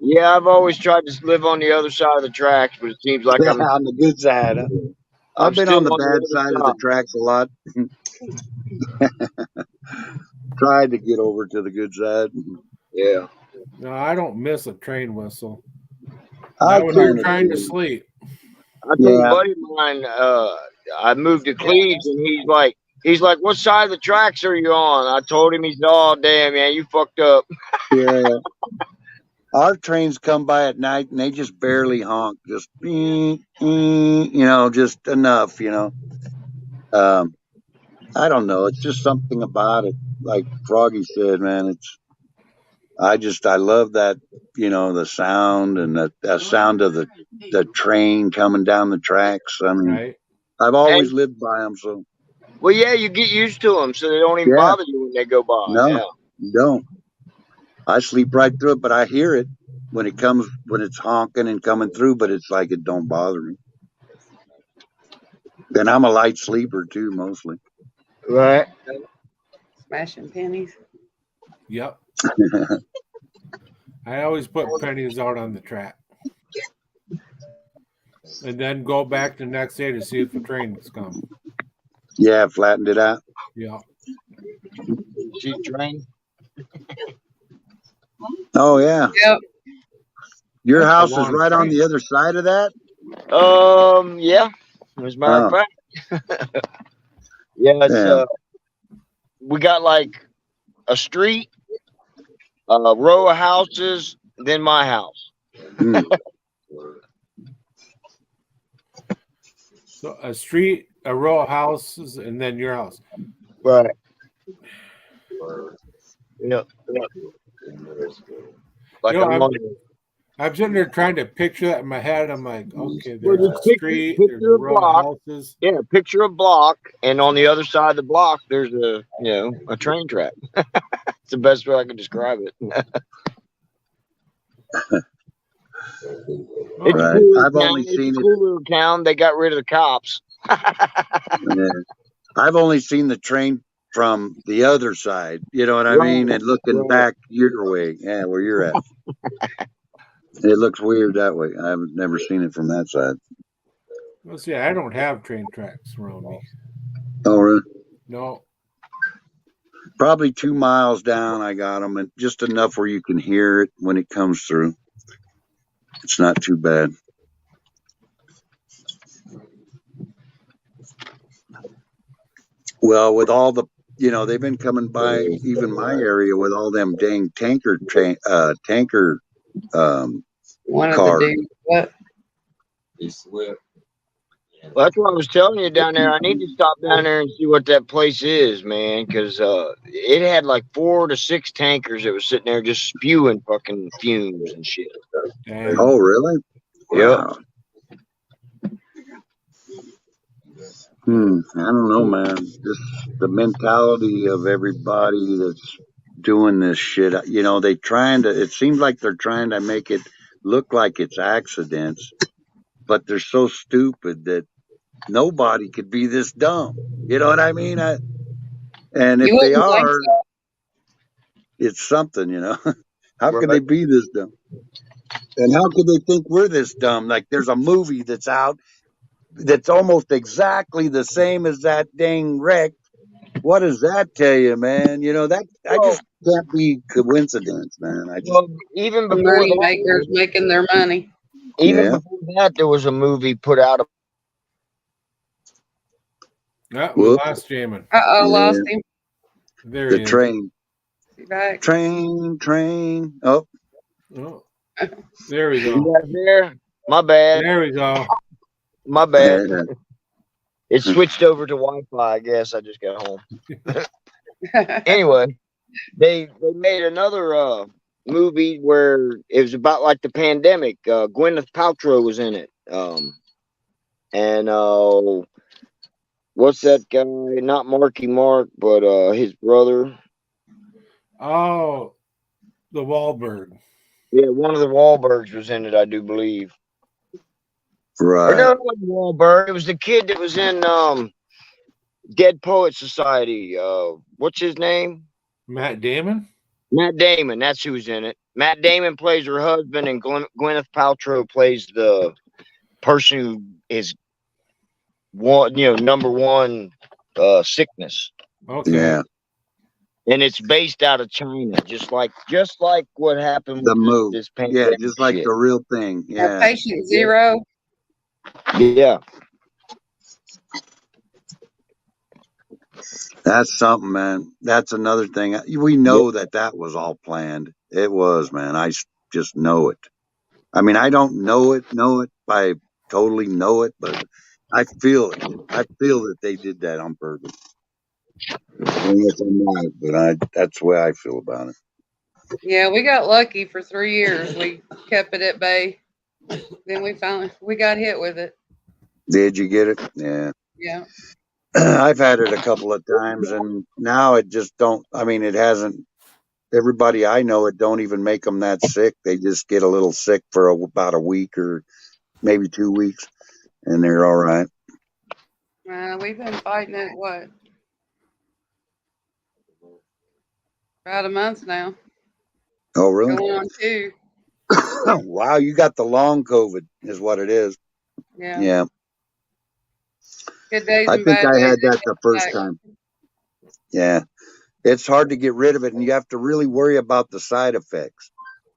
Yeah, I've always tried to live on the other side of the tracks, but it seems like I'm On the good side, huh? I'm I've been still on the on bad the side other of the side. tracks a lot. Tried to get over to the good side. Yeah. No, I don't miss a train whistle. I Not when you're kind of trying to do. sleep. I told a Yeah. buddy of mine, I moved to Cleves, and he's like, what side of the tracks are you on? I told him, he said, oh, damn, man, you fucked up. Yeah. Our trains come by at night and they just barely honk, just you know, just enough, you know. I don't know. It's just something about it. Like Froggy said, man, I love that, you know, the sound and the sound of the train coming down the tracks. I mean, Right? I've And, always lived by them, so well, yeah, you get used to them, so they don't even yeah, bother you when they go by. no, Yeah. you don't. I sleep right through it, but I hear it when it's honking and coming through, but it's like it don't bother me. And I'm a light sleeper too, mostly. Right. Smashing pennies. Yep. I always put pennies out on the track. And then go back the next day to see if the train's come. Yeah, flattened it out. Yeah. Cheap train. Oh yeah, Yep. your That's a house is long right on train. the other side of that. Yeah. As a matter of fact. Yeah, it's Yeah. we got like a street, a row of houses, then my house. Hmm. So a street, a row of houses, and then your house. Right. Yep. Like You know, I'm on I'm sitting there trying to picture that in my head. I'm like, okay, Well, there's just a street, there's a picture a row of block. houses. Yeah, picture a block, and on the other side of the block, there's a train track. It's the best way I can describe it. It's a Right. cool little I've town. only It's a seen it. cool little town. They got rid of the cops. Yeah. I've only seen the train from the other side. You know what I mean? And looking Right. back your way, yeah, where you're at. It looks weird that way. I've never seen it from that side. Well, see, I don't have train tracks around me. Oh, really? No. Probably 2 miles down, I got them, and just enough where you can hear it when it comes through. It's not too bad. Well, with all the, you know, they've been coming by even my area with all them dang tanker One of cars. the dudes. What? Well, that's what I was telling you down there. I need to stop down there and see what that place is, man, because it had like 4 to 6 tankers that was sitting there just spewing fucking fumes and shit. Dang. Oh, really? Yep. Wow. I don't know, man. Just the mentality of everybody that's doing this shit. You know, it seems like they're trying to make it look like it's accidents, but they're so stupid that nobody could be this dumb. You know what I mean? And if You they wouldn't think are, so. it's something, you know. How could Right. they be this dumb? And how could they think we're this dumb? Like there's a movie that's out that's almost exactly the same as that dang wreck. What does that tell you, man? You know, that I just can't be coincidence, man. I just Well, even The before money that, makers making their money. even Yeah. before that, there was a movie put out. Ah, we Whoops. lost Jamin. Uh-oh, Yeah. lost him. There The he is. train. Is he back? Train. Oh, Oh, there we You go. guys there? My bad. There we go. My bad. yeah. It switched over to Wi-Fi. I guess I just got home. Anyway, they made another movie where it was about like the pandemic. Gwyneth Paltrow was in it. And what's that guy? Not Marky Mark, but his brother. Oh, the Wahlberg. Yeah, one of the Wahlbergs was in it, I do believe. Or Right. no, it wasn't Wahlberg. It was the kid that was in Dead Poet Society. What's his name? Matt Damon. Matt Damon. That's who's in it. Matt Damon plays her husband, and Gwyneth Paltrow plays the person who is number one sickness. Okay. Yeah. And it's based out of China, just like what happened The with move. this Yeah, pandemic just like shit. the real thing. Yeah. Patient Zero. Yeah. That's something, man. That's another thing. We know that was all planned. It was, man. Just know it. I mean, I don't know it. I totally know it, but I feel it. I feel that they did that on purpose. I don't know if I'm right, but that's the way I feel about it. Yeah, we got lucky for 3 years. We kept it at bay. Then we got hit with it. Did you get it? Yeah. Yeah. I've had it a couple of times, and now it just don't. I mean, it hasn't. Everybody I know, it don't even make them that sick. They just get a little sick for about a week or maybe 2 weeks, and they're all right. We've been fighting it, what? About a month now. Oh, really? Going on 2. Wow, you got the long COVID, is what it is. Yeah. Yeah. Good days I and think bad I days. had that the first back. time. Yeah. It's hard to get rid of it, and you have to really worry about the side effects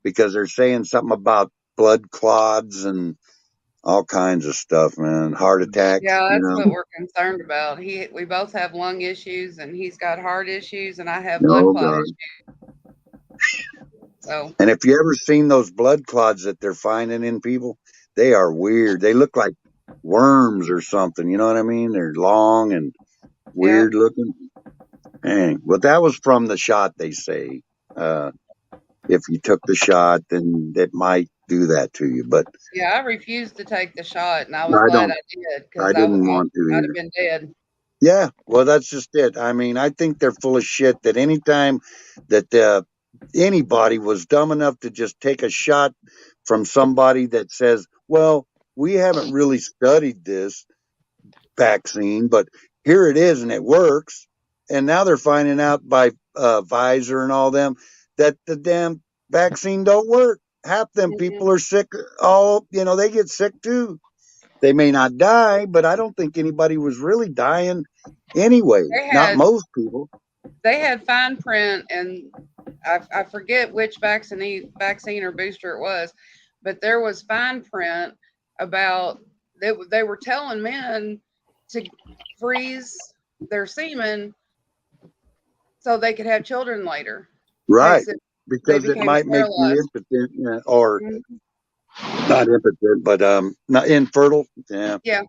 because they're saying something about blood clots and all kinds of stuff, man. Heart attacks. Yeah, that's what we're concerned about. We both have lung issues, and he's got heart issues, and I have blood Oh, clot God. issues. So And if you ever seen those blood clots that they're finding in people, they are weird. They look like worms or something. You know what I mean? They're long and weird looking. Dang. But that was from the shot, they say. If you took the shot, then it might do that to you. But yeah, I refused to take the shot, and I was I glad don't. I did I because didn't want to I'd either. have been dead. Yeah, well, that's just it. I mean, I think they're full of shit that anytime that anybody was dumb enough to just take a shot from somebody that says, well, we haven't really studied this vaccine, but here it is and it works. And now they're finding out by Pfizer and all them that the damn vaccine don't work. Half them people are sick. They get sick too. They may not die, but I don't think anybody was really dying anyway. Not most people. They had fine print, and I forget which vaccine or booster it was, but there was fine print about they were telling men to freeze their semen so they could have children later. Right. They Because it became might make you sterilized. impotent or not impotent, but not infertile. Yeah. Yeah.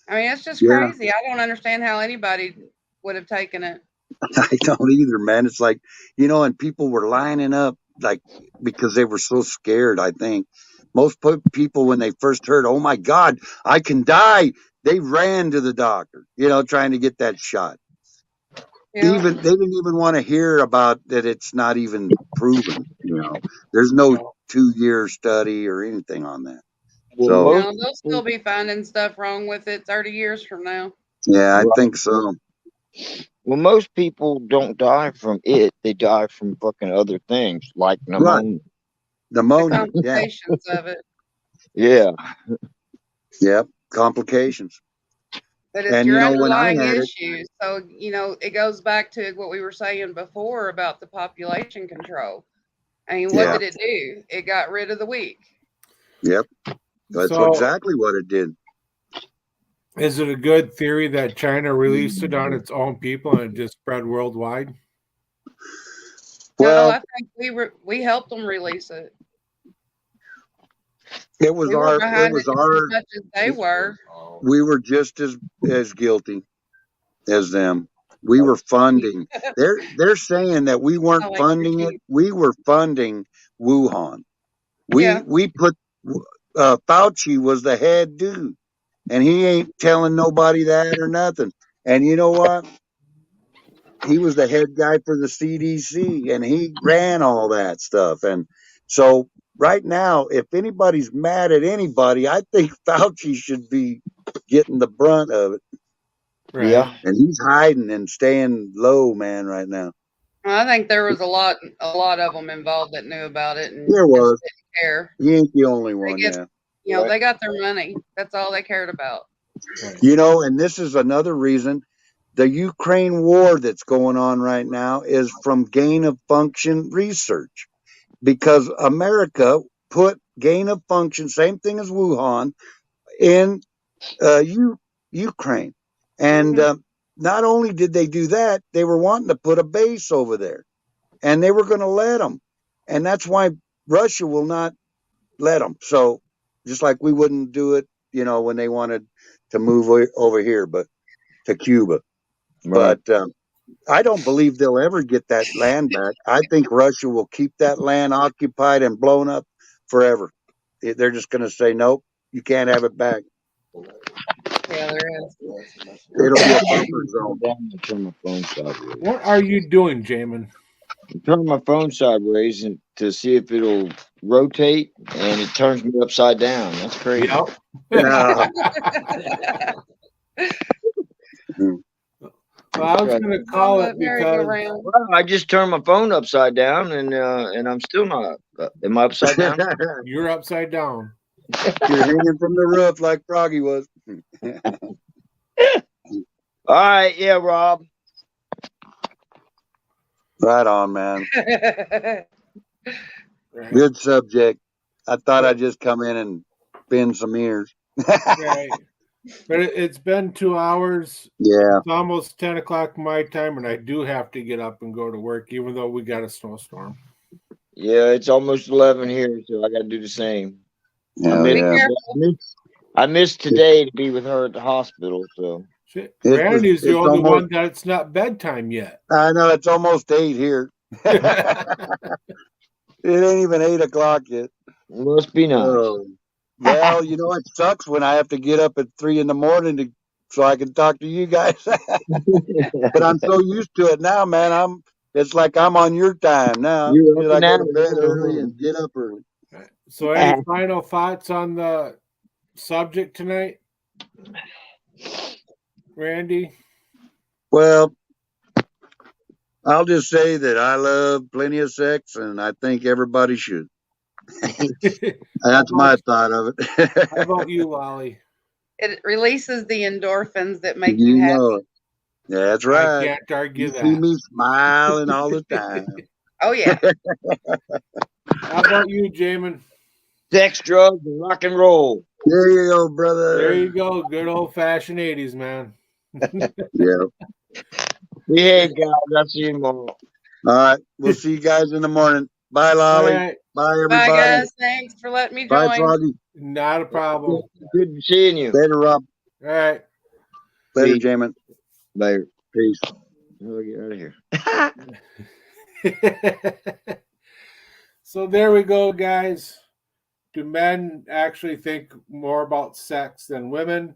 I mean, it's just Yeah. crazy. I don't understand how anybody would have taken it. I don't either, man. It's like, and people were lining up like because they were so scared, I think. Most people, when they first heard, oh my God, I can die, they ran to the doctor, trying to get that shot. Yeah. They didn't even want to hear about that. It's not even proven, there's no 2-year study or anything on that. Well, So, No, they'll still be finding stuff wrong with it 30 years from now. yeah, I think so. Well, most people don't die from it. They die from fucking other things like pneumonia. Right. Pneumonia. The complications of it. Yeah. Yep. Complications. But it's And, your when I underlying had it, issues. So, it goes back to what we were saying before about the population control. I mean, what Yeah. did it do? It got rid of the weak. Yep. That's So exactly what it did. Is it a good theory that China released it on its own people and it just spread worldwide? No, Well, I think we helped them release it. it was We were our, it behind it was just as our, much as they were. we were just as guilty as them. We were funding. They're saying that we I weren't like funding your it. teeth. We were funding Wuhan. Yeah. We put Fauci was the head dude, and he ain't telling nobody that or nothing. And you know what? He was the head guy for the CDC, and he ran all that stuff. And so right now, if anybody's mad at anybody, I think Fauci should be getting the brunt of it. Right. Yeah. And he's hiding and staying low, man, right now. I think there was a lot of them involved that knew about it and There just was. didn't care. He ain't the only They one, get, yeah. you know, Right. they got their money. That's all they cared about. Right. You know, and this is another reason the Ukraine war that's going on right now is from gain of function research, because America put gain of function, same thing as Wuhan, in Ukraine. And not only did they do that, they were wanting to put a base over there, and they were going to let them. And that's why Russia will not let them. So just like we wouldn't do it, you know, when they wanted to move over here, but to Cuba. Right. But I don't believe they'll ever get that land back. I think Russia will keep that land occupied and blown up forever. They're just going to say, nope, you can't have it back. Yeah, there is. It'll be a buffer zone. Turn my phone sideways. What are you doing, Jamin? Turn my phone sideways and to see if it'll rotate, and it turns me upside down. That's crazy. Yep. Yeah. Well, I was going to call it because merry-go-round. Well, I just turned my phone upside down, and I'm still not. Am I upside down? you're upside down. You're hanging from the roof like Froggy was. All right, yeah, Rob. Right on, man. Right. Good subject. I thought I'd just come in and bend some ears. Right. But it's been 2 hours. Yeah. It's almost 10 o'clock my time, and I do have to get up and go to work, even though we got a snowstorm. Yeah, it's almost 11 here, so I got to do the same. Yeah, Be yeah. careful. I missed today to be with her at the hospital, so. Shit. It's- Randy's the it's only almost- one that's not bedtime yet. I know it's almost 8 here. It ain't even 8 o'clock yet. Must be nice. Oh. Well, you know, it sucks when I have to get up at 3 in the morning so I can talk to you guys. But I'm so used to it now, man. It's like I'm on your time now. You're up I and go out to of bed bed. early and get up early. So, any final thoughts on the subject tonight, Randy? Well, I'll just say that I love plenty of sex, and I think everybody should. That's my thought of How it. about you, Lolly? It releases the endorphins that make you You happy. know it. That's I right. can't argue You see that. me smiling all the time. Oh yeah. How about you, Jamin? Sex, drugs, and rock and roll. There you go, brother. There you go. Good old fashioned 80s, man. Yeah. Behave, guys. I'll see you tomorrow. All right. We'll see you guys in the morning. Bye, All Lolly. right. Bye, Bye everybody. guys. Thanks for letting me Bye, join. Froggy. Not a problem. Good seeing you. Later, Rob. All right. Later, Peace. Jamin. Later. Peace. I'll get out of here. So there we go, guys. Do men actually think more about sex than women?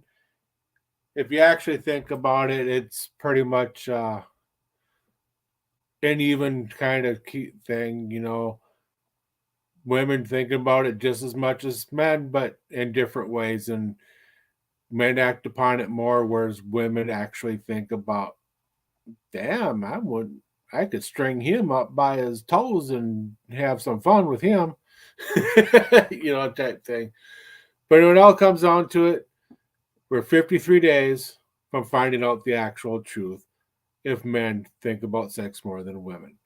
If you actually think about it, it's pretty much an even kind of key thing, you know. Women think about it just as much as men, but in different ways, and men act upon it more, whereas women actually think about, damn, I could string him up by his toes and have some fun with him, you know, type thing. But when it all comes down to it, we're 53 days from finding out the actual truth if men think about sex more than women.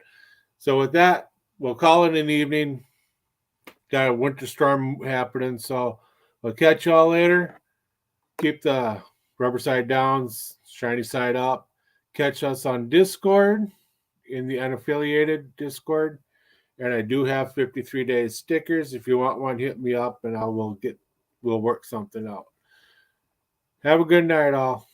So with that, we'll call it an evening. Got a winter storm happening, so we'll catch y'all later. Keep the Rubber side downs, shiny side up. Catch us on Discord, in the unaffiliated Discord. And I do have 53 days stickers. If you want one, hit me up and we'll work something out. Have a good night, all.